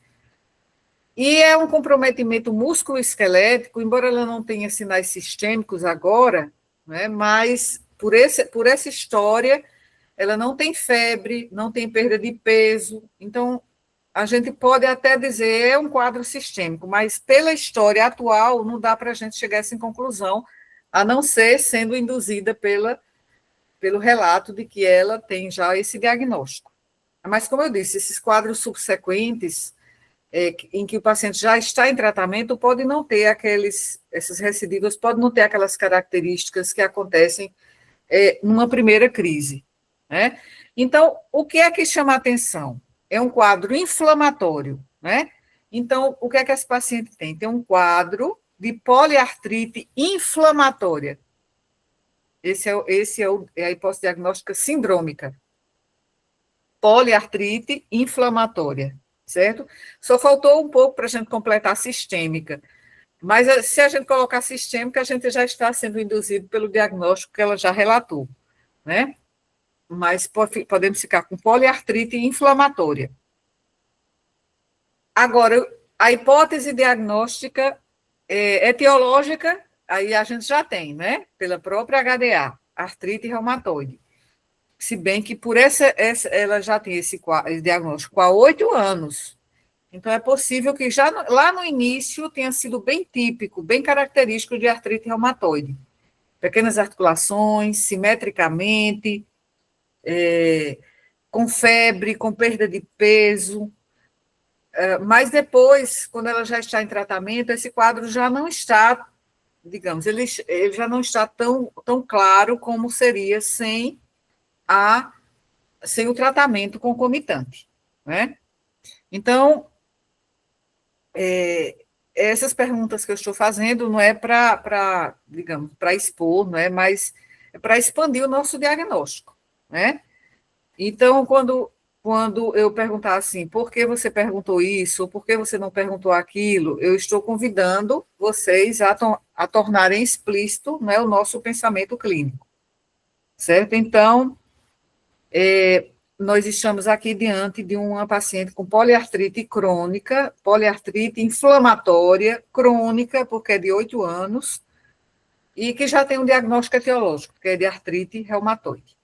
E é um comprometimento músculo-esquelético, embora ela não tenha sinais sistêmicos agora, né, mas por essa história, ela não tem febre, não tem perda de peso, então a gente pode até dizer é um quadro sistêmico, mas pela história atual não dá para a gente chegar a essa conclusão, a não ser sendo induzida pelo relato de que ela tem já esse diagnóstico. Mas, como eu disse, esses quadros subsequentes, em que o paciente já está em tratamento, pode não ter essas recidivas, pode não ter aquelas características que acontecem numa primeira crise, né? Então, o que é que chama a atenção? É um quadro inflamatório, né? Então, o que é que esse paciente tem? Tem um quadro de poliartrite inflamatória. Esse é a hipótese diagnóstica sindrômica. Poliartrite inflamatória. Certo? Só faltou um pouco para a gente completar a sistêmica. Mas se a gente colocar sistêmica, a gente já está sendo induzido pelo diagnóstico que ela já relatou, né? Mas podemos ficar com poliartrite inflamatória. Agora, a hipótese diagnóstica etiológica, aí a gente já tem, né? Pela própria HDA, artrite reumatoide. Se bem que por ela já tem esse diagnóstico há 8 anos. Então, é possível que já lá no início tenha sido bem típico, bem característico de artrite reumatoide. Pequenas articulações, simetricamente, com febre, com perda de peso. Mas depois, quando ela já está em tratamento, esse quadro já não está, digamos, ele já não está tão claro como seria sem o tratamento concomitante, né? Então, essas perguntas que eu estou fazendo não é para, digamos, para expor, não é, mas é para expandir o nosso diagnóstico, né? Então, quando eu perguntar assim, por que você perguntou isso, ou por que você não perguntou aquilo, eu estou convidando vocês a tornarem explícito, né, o nosso pensamento clínico, certo? Então, nós estamos aqui diante de uma paciente com poliartrite crônica, poliartrite inflamatória crônica, porque é de 8 anos, e que já tem um diagnóstico etiológico, que é de artrite reumatoide.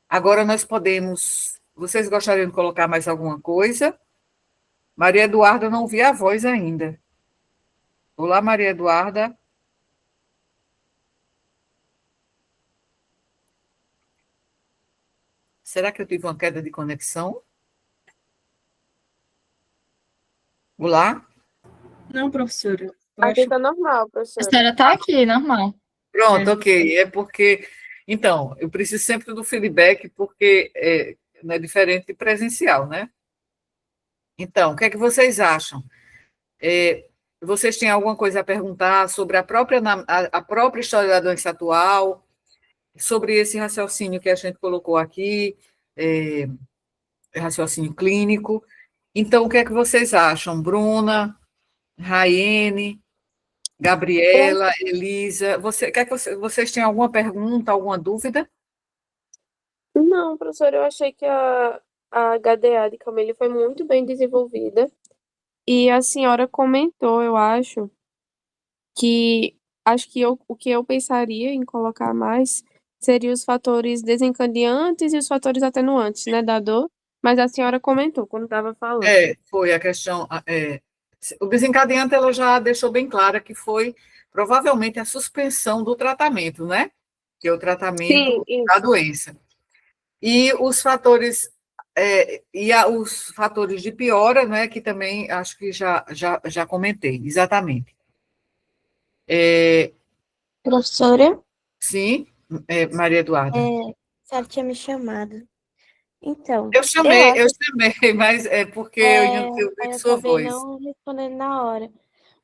Agora nós podemos... Vocês gostariam de colocar mais alguma coisa? Maria Eduarda, não vi a voz ainda. Olá, Maria Eduarda. Será que eu tive uma queda de conexão? Olá? Não, professora. Eu Aqui acho tá normal, a professora. senhora está aqui, normal. Pronto, ok. É porque... Então, eu preciso sempre do feedback, porque não é diferente de presencial, né? Então, o que é que vocês acham? Vocês têm alguma coisa a perguntar sobre a própria história da doença atual, sobre esse raciocínio que a gente colocou aqui, raciocínio clínico? Então, o que é que vocês acham? Bruna, Raiane, Gabriela, Elisa, quer que vocês têm alguma pergunta, alguma dúvida? Não, professora, eu achei que a HDA de Camille foi muito bem desenvolvida. E a senhora comentou, eu o que eu pensaria em colocar mais seria os fatores desencadeantes e os fatores atenuantes, né, da dor. Mas a senhora comentou quando estava falando. Foi a questão. O desencadeante ela já deixou bem clara que foi provavelmente a suspensão do tratamento, né? Que é o tratamento Sim, da isso. doença. E os fatores os fatores de piora, né? Que também acho que já comentei, exatamente. Professora, Sim, Maria Eduarda. a senhora tinha me chamado. Então, Eu eu chamei, acho mas é porque que eu ainda não tenho aí ouvido eu sua acabei voz. não respondendo na hora.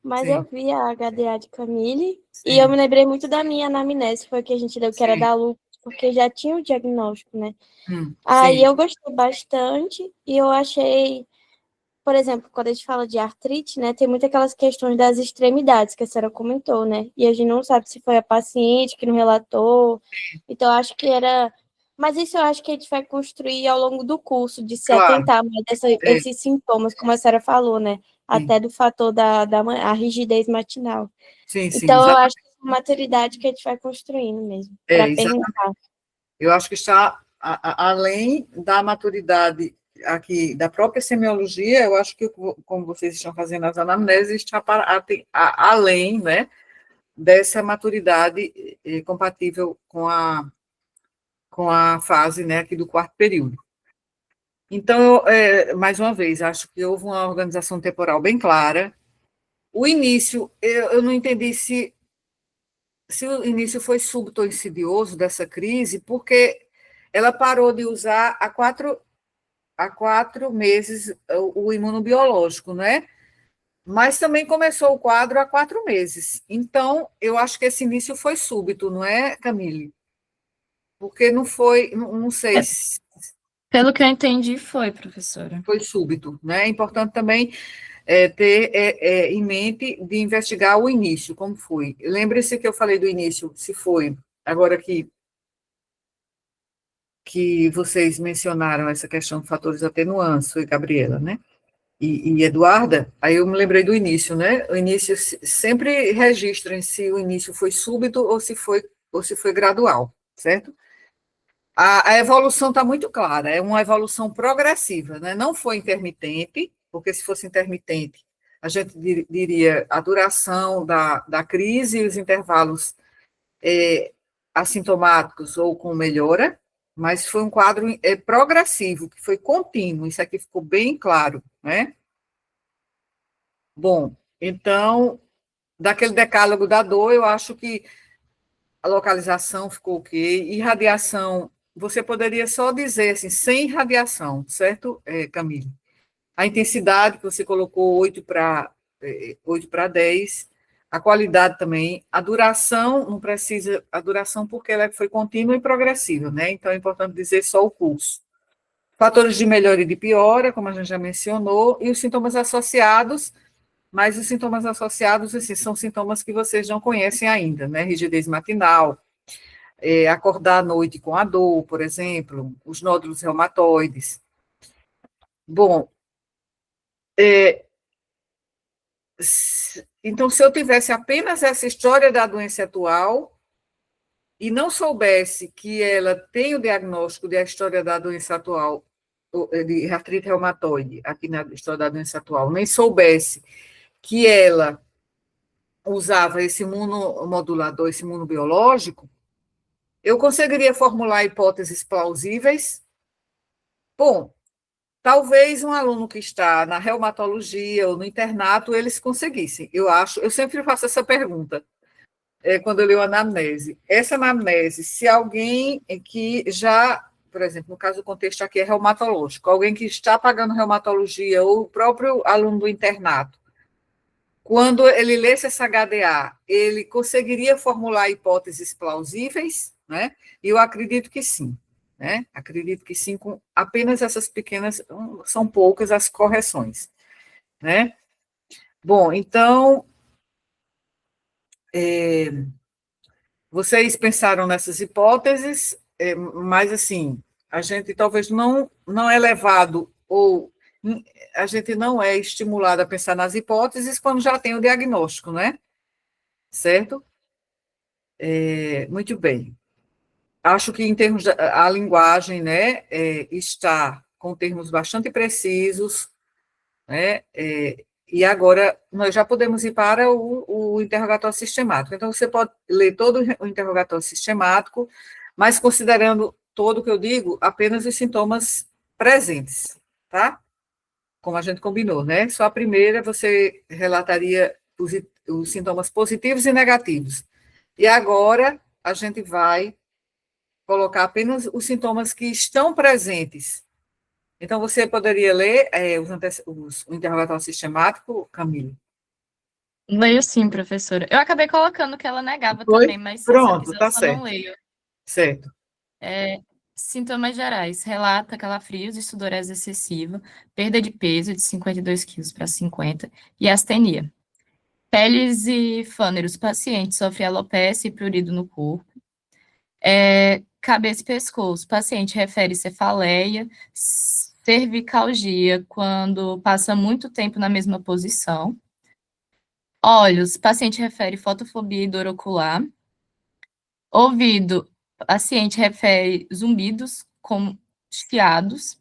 Mas eu Sim, vi a HDA de Camille e eu sim, me lembrei muito da minha anamnese, foi que a gente deu, que era sim. da lúpus, porque já tinha o diagnóstico, né? Aí Sim, eu gostei bastante e eu achei, por exemplo, quando a gente fala de artrite, né, tem muitas aquelas questões das extremidades que a senhora comentou, né? E a gente não sabe se foi a paciente que não relatou. Então, eu acho que era. Mas isso eu acho que a gente vai construir ao longo do curso, de se claro. atentar mais esses sintomas, como a senhora falou, né? Sim, Até do fator a rigidez matinal. sim, sim, Então, eu exatamente. acho que é uma maturidade que a gente vai construindo mesmo, para Exatamente. perguntar. Eu acho que está além da maturidade aqui da própria semiologia, eu acho que, como vocês estão fazendo as anamneses, está além, né, dessa maturidade compatível com a fase, né, aqui do quarto período. Então, mais uma vez, acho que houve uma organização temporal bem clara. O início, eu não entendi se o início foi súbito ou insidioso dessa crise, porque ela parou de usar há 4 meses o imunobiológico, né? Mas também começou o quadro há 4 meses. Então, eu acho que esse início foi súbito, não é, Camille? Porque não foi, não sei se Pelo que eu entendi, foi, professora. foi súbito, né? É importante também ter em mente de investigar o início, como foi. Lembre-se que eu falei do início, se foi, agora que vocês mencionaram essa questão de fatores atenuantes, foi Gabriela, né? E Eduarda, aí eu me lembrei do início, né? O início, sempre registrem se o início foi súbito ou se foi gradual, certo? A evolução está muito clara, é uma evolução progressiva, né? Não foi intermitente, porque se fosse intermitente, a gente diria a duração da crise e os intervalos assintomáticos ou com melhora, mas foi um quadro progressivo, que foi contínuo, isso aqui ficou bem claro, né? Bom, então, daquele decálogo da dor, eu acho que a localização ficou ok, e radiação, você poderia só dizer assim, sem radiação, certo, Camille? A intensidade que você colocou 8 para 10, a qualidade também, a duração, não precisa, a duração porque ela foi contínua e progressiva, né? Então é importante dizer só o curso. Fatores de melhora e de piora, como a gente já mencionou, e os sintomas associados, mas os sintomas associados, assim, são sintomas que vocês não conhecem ainda, né? Rigidez matinal, acordar à noite com a dor, por exemplo, os nódulos reumatoides. Bom, então, se eu tivesse apenas essa história da doença atual e não soubesse que ela tem o diagnóstico da história da doença atual, de artrite reumatoide, aqui na história da doença atual, nem soubesse que ela usava esse imunomodulador, esse imunobiológico, eu conseguiria formular hipóteses plausíveis. Bom, talvez um aluno que está na reumatologia ou no internato, eles conseguissem. Eu sempre faço essa pergunta, quando eu leio a anamnese. Essa anamnese, se alguém que já, por exemplo, no caso do contexto aqui é reumatológico, alguém que está pagando reumatologia ou o próprio aluno do internato, quando ele lesse essa HDA, ele conseguiria formular hipóteses plausíveis, né? E eu acredito que sim. Né? Acredito que sim, com apenas essas pequenas, são poucas as correções, né? Bom, então, vocês pensaram nessas hipóteses, mas, assim, a gente talvez não é levado, ou a gente não é estimulado a pensar nas hipóteses quando já tem o diagnóstico, né? Certo? Muito bem. Acho que, em termos da linguagem, né, está com termos bastante precisos, né, e agora nós já podemos ir para o interrogatório sistemático. Então, você pode ler todo o interrogatório sistemático, mas considerando todo o que eu digo, apenas os sintomas presentes, tá? Como a gente combinou, né? Só a primeira você relataria os sintomas positivos e negativos. E agora a gente vai colocar apenas os sintomas que estão presentes. Então, você poderia ler o interrogatório sistemático, Camille? Leio sim, professora. Eu acabei colocando que ela negava Foi? também, mas se você Pronto, quiser, tá eu só não certo. leio. Certo. Sintomas gerais. Relata calafrios e sudorese excessiva, perda de peso de 52 quilos para 50 e astenia. Peles e fâneros. Paciente sofre alopecia e prurido no corpo. Cabeça e pescoço. Paciente refere cefaleia, cervicalgia quando passa muito tempo na mesma posição. Olhos. Paciente refere fotofobia e dor ocular. Ouvido. Paciente refere zumbidos com chiados.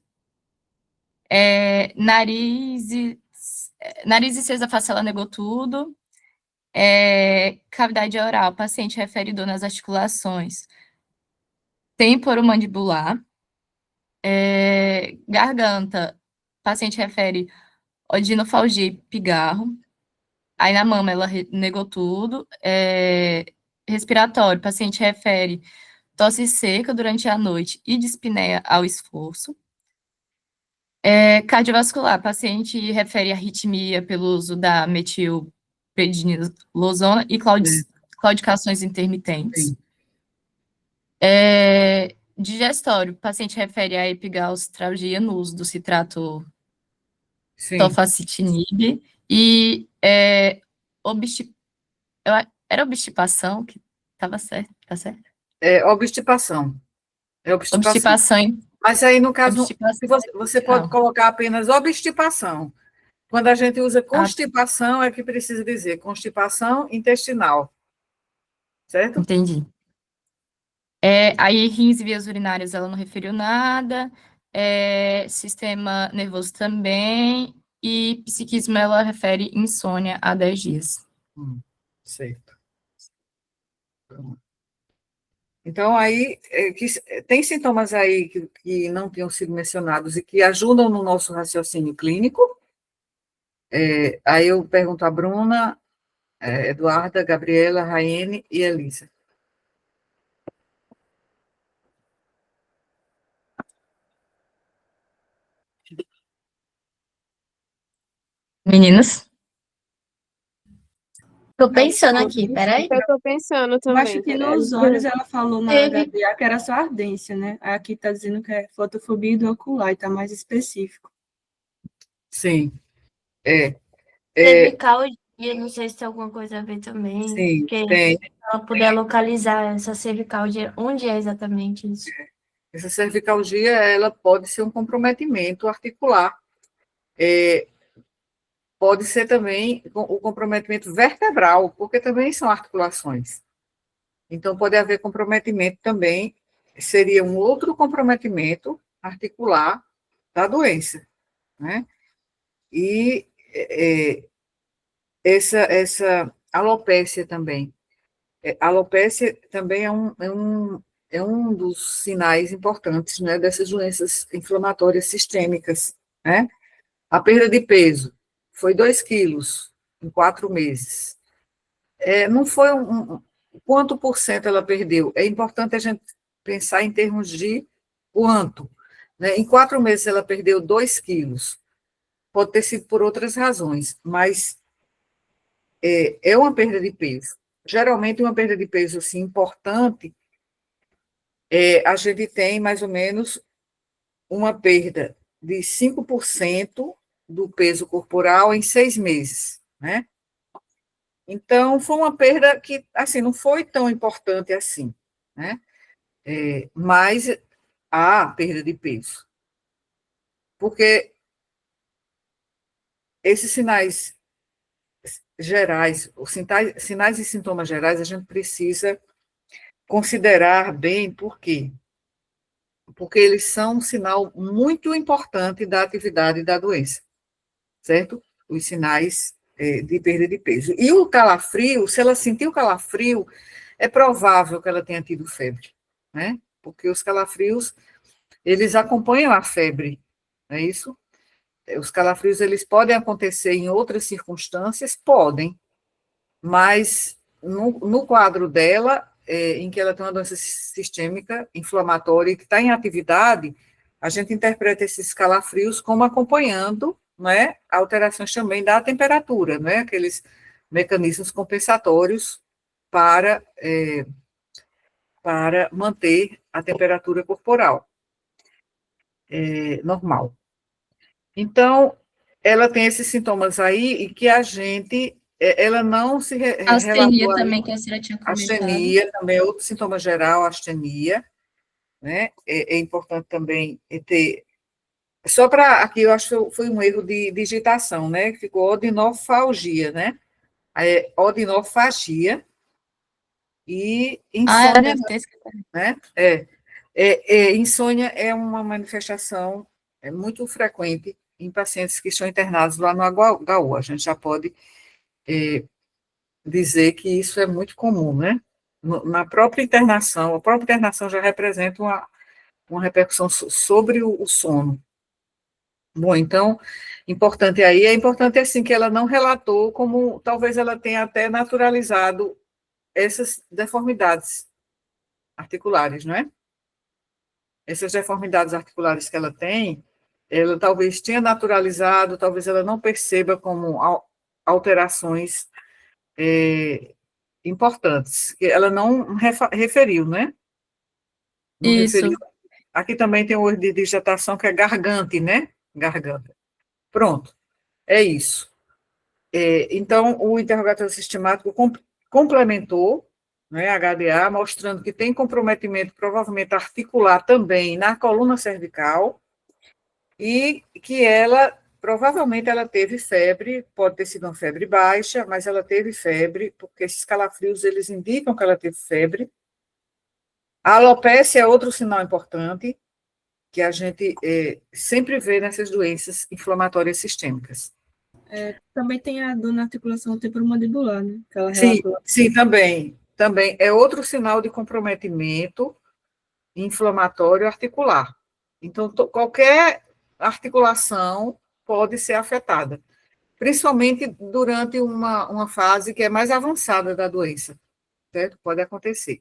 Nariz e cesa facial negou tudo. Cavidade oral. Paciente refere dor nas articulações temporomandibular. Garganta, paciente refere odinofalgia e pigarro. Aí na mama ela negou tudo. Respiratório, paciente refere tosse seca durante a noite e dispneia ao esforço. Cardiovascular, paciente refere arritmia pelo uso da metilprednisolona e claudicações intermitentes. Sim. Digestório, paciente refere a epigalstralgia no uso do citrato Sim. tofacitinib e era obstipação que estava certo, tá certo? Obstipação. Obstipação. Obstipação, Mas aí, no caso, obstipação você pode colocar apenas obstipação. Quando a gente usa constipação, é que precisa dizer constipação intestinal. Certo? entendi. Aí rins e vias urinárias ela não referiu nada. Sistema nervoso também. E psiquismo, ela refere insônia há 10 dias. Certo. Então, aí, tem sintomas aí que não tinham sido mencionados e que ajudam no nosso raciocínio clínico. Aí eu pergunto a Bruna, Eduarda, Gabriela, Raiane e Elisa. Meninas? Tô pensando aqui, peraí. Eu tô pensando Eu também. acho que peraí. nos olhos ela falou na Teve- HDA que era só ardência, né? Aqui tá dizendo que é fotofobia do ocular e tá mais específico. Sim, é, Cervical, não sei se tem alguma coisa a ver também. sim, Porque tem. se ela puder localizar essa cervical, onde é exatamente isso? Essa cervicalgia, ela pode ser um comprometimento articular. Pode ser também o comprometimento vertebral, porque também são articulações. Então, pode haver comprometimento também, seria um outro comprometimento articular da doença, né? E essa alopécia também. Alopécia também é um dos sinais importantes, né, dessas doenças inflamatórias sistêmicas, né? A perda de peso foi 2 quilos em 4 meses. Não foi quanto por cento ela perdeu? É importante a gente pensar em termos de quanto. Né? Em 4 meses ela perdeu 2 quilos. Pode ter sido por outras razões, mas é uma perda de peso. Geralmente, uma perda de peso assim, importante, a gente tem mais ou menos uma perda de 5% do peso corporal em 6 meses, né? Então, foi uma perda que, assim, não foi tão importante assim, né? Mas há perda de peso. Porque esses sinais gerais, os sinais e sintomas gerais, a gente precisa considerar bem por quê? Porque eles são um sinal muito importante da atividade da doença, certo? Os sinais de perda de peso. E o calafrio, se ela sentiu calafrio, é provável que ela tenha tido febre, né? Porque os calafrios, eles acompanham a febre, não é isso? Os calafrios, eles podem acontecer em outras circunstâncias? Podem, mas no quadro dela, em que ela tem uma doença sistêmica inflamatória e que está em atividade, a gente interpreta esses calafrios como acompanhando, né, alterações também da temperatura, né, aqueles mecanismos compensatórios para, para manter a temperatura corporal normal. Então, ela tem esses sintomas aí e que a gente, ela não se Astenia relatou também, que a senhora tinha comentado. astenia, também é outro sintoma geral, astenia, né? É importante também ter. Só para aqui, eu acho que foi um erro de digitação, né? Ficou odinofalgia, né? Odinofagia e insônia, Deve ter escrito. né? Insônia é uma manifestação muito frequente em pacientes que estão internados lá no HU. A gente já pode dizer que isso é muito comum, né? Na própria internação, a própria internação já representa uma repercussão sobre o sono. Bom, então, é importante assim que ela não relatou como talvez ela tenha até naturalizado essas deformidades articulares, não é? Essas deformidades articulares que ela tem, ela talvez tenha naturalizado, talvez ela não perceba como alterações importantes, que ela não referiu, né? Não Isso. referiu. Aqui também tem o erro de digitação, que é gargante, né? Garganta. Pronto, é isso. Então, o interrogatório sistemático complementou, né, HDA, mostrando que tem comprometimento, provavelmente articular também, na coluna cervical, e que provavelmente ela teve febre, pode ter sido uma febre baixa, mas ela teve febre, porque esses calafrios, eles indicam que ela teve febre. A alopécia é outro sinal importante, que a gente sempre vê nessas doenças inflamatórias sistêmicas. Também tem a dor na articulação temporomandibular, né? Que ela Sim, relatou. sim, também. Também é outro sinal de comprometimento inflamatório articular. Então, qualquer articulação pode ser afetada, principalmente durante uma fase que é mais avançada da doença, certo? Pode acontecer.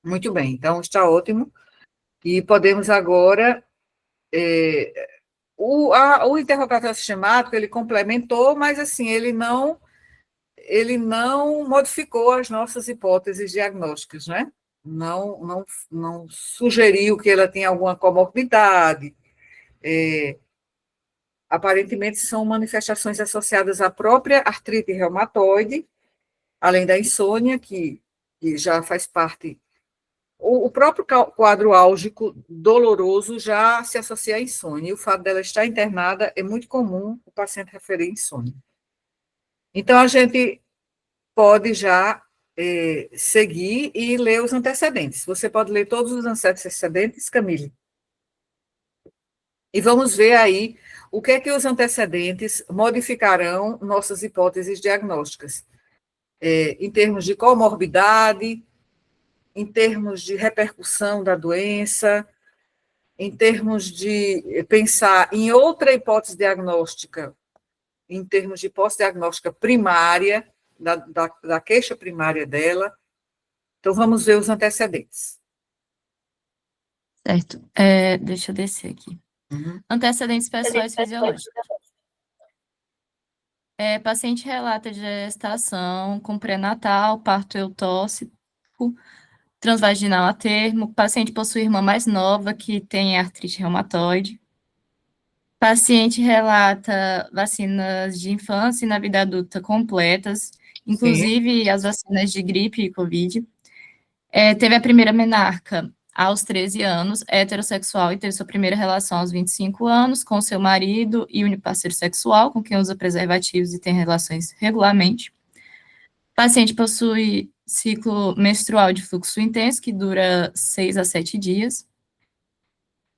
Muito bem, então está ótimo. E podemos agora. O interrogatório sistemático, ele complementou, mas assim, ele não modificou as nossas hipóteses diagnósticas, né? Não sugeriu que ela tinha alguma comorbidade. Aparentemente, são manifestações associadas à própria artrite reumatoide, além da insônia, que já faz parte. O próprio quadro álgico doloroso já se associa à insônia, e o fato dela estar internada é muito comum o paciente referir insônia. Então, a gente pode já seguir e ler os antecedentes. Você pode ler todos os antecedentes, Camille? E vamos ver aí o que é que os antecedentes modificarão nossas hipóteses diagnósticas, em termos de comorbidade, em termos de repercussão da doença, em termos de pensar em outra hipótese diagnóstica, em termos de hipótese diagnóstica primária, da queixa primária dela. Então, vamos ver os antecedentes. Certo. Deixa eu descer aqui. Antecedentes pessoais fisiológicos. Paciente relata de gestação com pré-natal, parto eutóxico, transvaginal a termo. Paciente possui irmã mais nova que tem artrite reumatoide. Paciente relata vacinas de infância e na vida adulta completas, inclusive as vacinas de gripe e Covid. Teve a primeira menarca aos 13 anos, heterossexual, e teve sua primeira relação aos 25 anos com seu marido e único parceiro sexual, com quem usa preservativos e tem relações regularmente. Paciente possui ciclo menstrual de fluxo intenso, que dura 6 a 7 dias.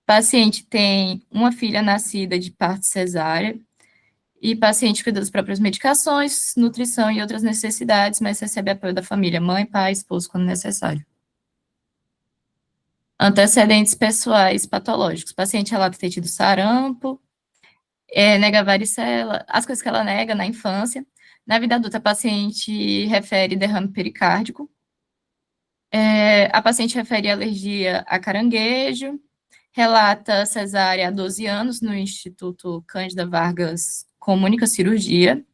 Paciente tem uma filha nascida de parto cesárea. E paciente cuida das próprias medicações, nutrição e outras necessidades, mas recebe apoio da família, mãe, pai, esposo, quando necessário. Antecedentes pessoais patológicos. Paciente relata ter tido sarampo, nega varicela, as coisas que ela nega na infância. Na vida adulta, a paciente refere derrame pericárdico. A paciente refere alergia a caranguejo. Relata cesárea há 12 anos no Instituto Cândida Vargas com única cirurgia.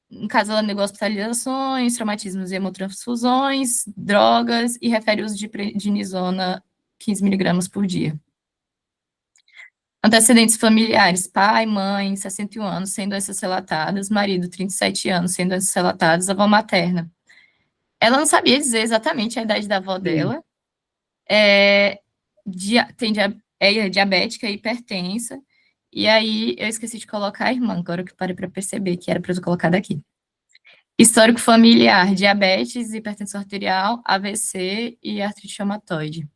No caso, ela negou hospitalizações, traumatismos e hemotransfusões, drogas, e refere o uso de prednisona 15 miligramas por dia. Antecedentes familiares: pai, mãe, 61 anos, sem doenças relatadas, marido, 37 anos, sem doenças relatadas, avó materna. Ela não sabia dizer exatamente a idade da avó dela, é diabética e hipertensa, e aí eu esqueci de colocar a irmã, agora que eu parei para perceber que era para eu colocar daqui. Histórico familiar: diabetes, hipertensão arterial, AVC e artrite reumatoide.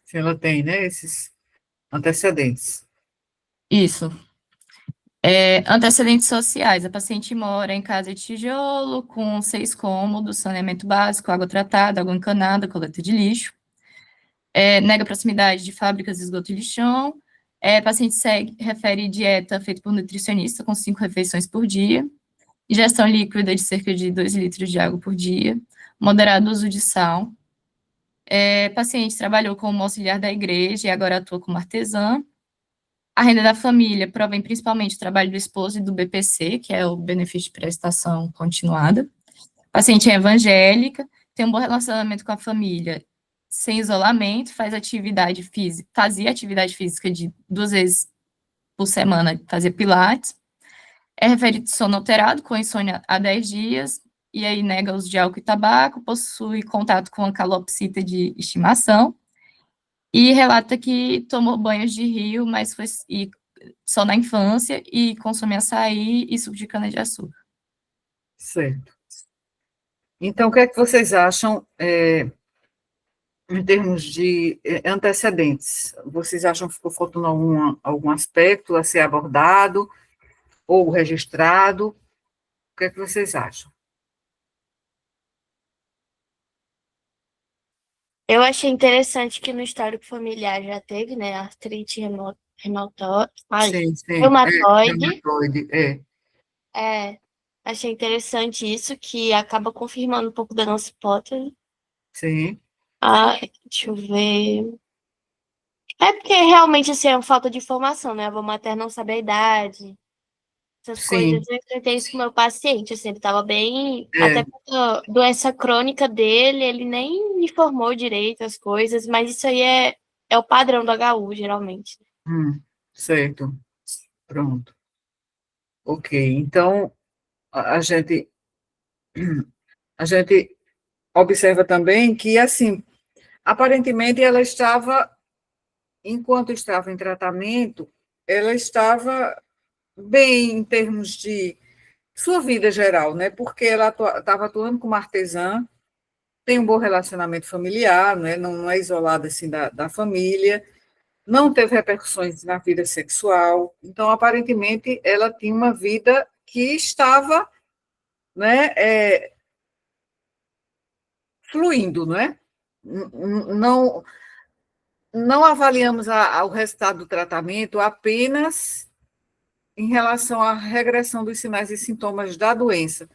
Se ela tem, né, esses antecedentes. Isso. Antecedentes sociais: a paciente mora em casa de tijolo, com 6 cômodos, saneamento básico, água tratada, água encanada, coleta de lixo. Nega proximidade de fábricas de esgoto e lixão. Paciente refere dieta feita por nutricionista, com 5 refeições por dia. Ingestão líquida de cerca de 2 litros de água por dia. Moderado uso de sal. Paciente trabalhou como auxiliar da igreja e agora atua como artesã. A renda da família provém principalmente do trabalho do esposo e do BPC, que é o benefício de prestação continuada. Paciente é evangélica, tem um bom relacionamento com a família, sem isolamento, fazia atividade física de 2 vezes por semana, fazia pilates. Refere de sono alterado, com insônia há 10 dias, e aí nega uso de álcool e tabaco, possui contato com a calopsita de estimação, e relata que tomou banhos de rio, mas foi só na infância, e consome açaí e suco de cana-de-açúcar. Certo. Então, o que é que vocês acham em termos de antecedentes, vocês acham que ficou faltando algum aspecto a ser abordado ou registrado? O que é que vocês acham? Eu achei interessante que no histórico familiar já teve, né, artrite Sim, sim, reumatoide. reumatoide, É, achei interessante isso, que acaba confirmando um pouco da nossa hipótese. sim, Ah, deixa eu ver. É porque realmente assim, é uma falta de informação, né? A avó materna não sabe a idade, essas coisas. sim, Eu enfrentei isso com o meu paciente, assim, ele estava bem. Até é, pela doença crônica dele, ele nem informou direito as coisas, mas isso aí é o padrão do HU, geralmente. certo, pronto, ok, então, a gente, a gente observa também que, assim, aparentemente ela estava, enquanto estava em tratamento, ela estava bem em termos de sua vida geral, né? Porque ela estava atuando como artesã, tem um bom relacionamento familiar, né? Não é isolada assim da família, não teve repercussões na vida sexual, então aparentemente ela tinha uma vida que estava, né, fluindo, né? Não, não avaliamos o resultado do tratamento apenas em relação à regressão dos sinais e sintomas da doença,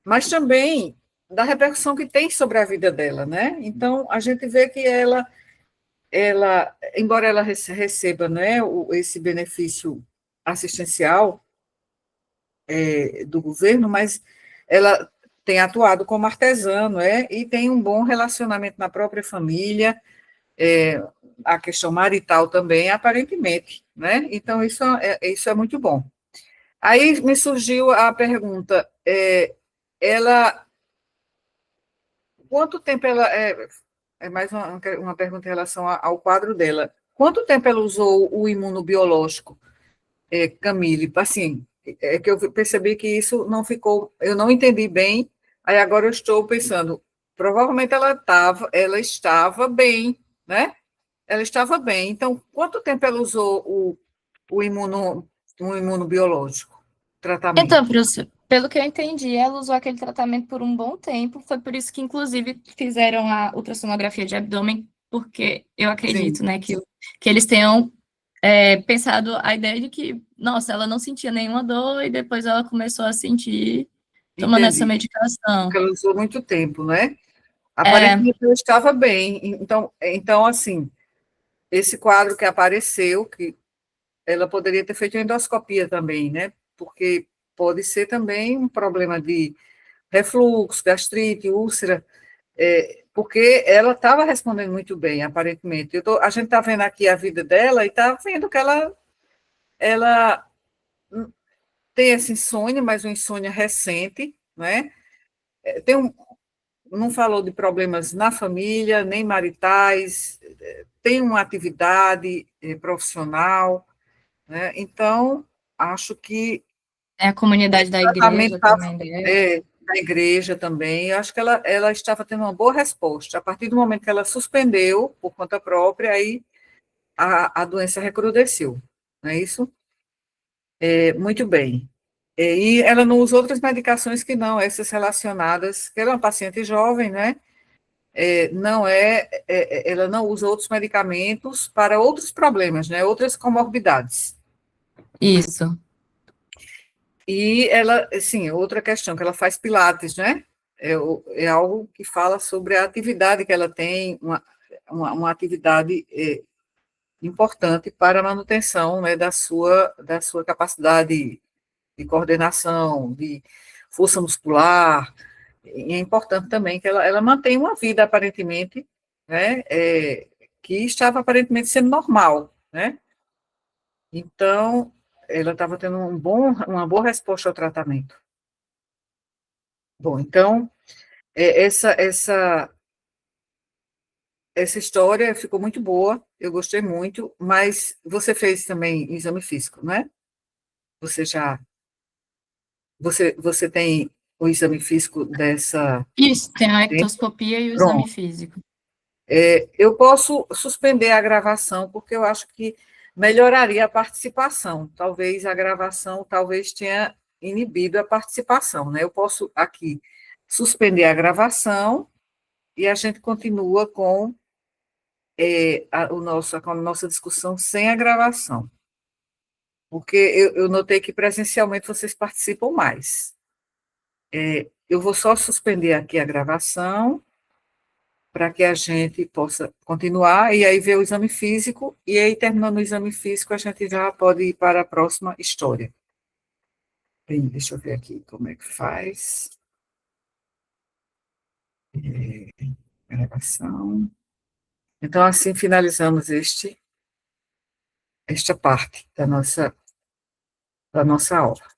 mas também da repercussão que tem sobre a vida dela, né? Então, a gente vê que embora ela receba, né, esse benefício assistencial do governo, mas ela tem atuado como artesã, não é? E tem um bom relacionamento na própria família, é, a questão marital também, aparentemente, né? Então, isso é muito bom. Aí me surgiu a pergunta, ela, quanto tempo ela, é mais uma pergunta em relação ao quadro dela, quanto tempo ela usou o imunobiológico, Camille? Assim, é que eu percebi que isso não ficou, eu não entendi bem, aí agora eu estou pensando, provavelmente ela estava bem, né? Ela estava bem, então, quanto tempo ela usou o, imuno, o imunobiológico, Então, tratamento? professor, pelo que eu entendi, ela usou aquele tratamento por um bom tempo. Foi por isso que, inclusive, fizeram a ultrassonografia de abdômen, porque eu Sim, acredito, né, que eles tenham pensado a ideia de que, nossa, ela não sentia nenhuma dor e depois ela começou a sentir tomando essa entendi. Porque medicação. ela usou muito tempo, né? É, Aparentemente ela estava bem. Então, assim, esse quadro que apareceu, que ela poderia ter feito endoscopia também, né? Porque pode ser também um problema de refluxo, gastrite, úlcera, porque ela estava respondendo muito bem, aparentemente. A gente está vendo aqui a vida dela e está vendo que ela tem essa insônia, mas uma insônia recente, né? Tem não falou de problemas na família, nem maritais, tem uma atividade profissional, né? Então, acho que é a comunidade esse da tratamento igreja também dela. da igreja também, eu acho que ela estava tendo uma boa resposta. A partir do momento que ela suspendeu por conta própria, aí a doença recrudesceu, não é isso? Muito bem. E ela não usa outras medicações que não, essas relacionadas, que ela é uma paciente jovem, né? Não ela não usa outros medicamentos para outros problemas, né? Outras comorbidades. Isso. E ela, assim, outra questão, que ela faz pilates, né? É algo que fala sobre a atividade que ela tem, uma atividade importante para a manutenção, né, da sua capacidade de coordenação, de força muscular. E é importante também que ela mantenha uma vida, aparentemente, né, que estava aparentemente sendo normal, né? Então, ela estava tendo uma boa resposta ao tratamento. Bom, então, essa história ficou muito boa, eu gostei muito, mas você fez também exame físico, né? Você já, você tem o exame físico dessa, Isso, tem a ectoscopia e o exame pronto, físico. Eu posso suspender a gravação, porque eu acho que melhoraria a participação. Talvez a gravação tenha inibido a participação, né? Eu posso aqui suspender a gravação e a gente continua com com a nossa discussão sem a gravação. Porque eu notei que presencialmente vocês participam mais. Eu vou só suspender aqui a gravação para que a gente possa continuar e aí ver o exame físico, e aí, terminando o exame físico, a gente já pode ir para a próxima história. Bem, deixa eu ver aqui como é que faz. Gravação. Então, assim, finalizamos esta parte da nossa aula.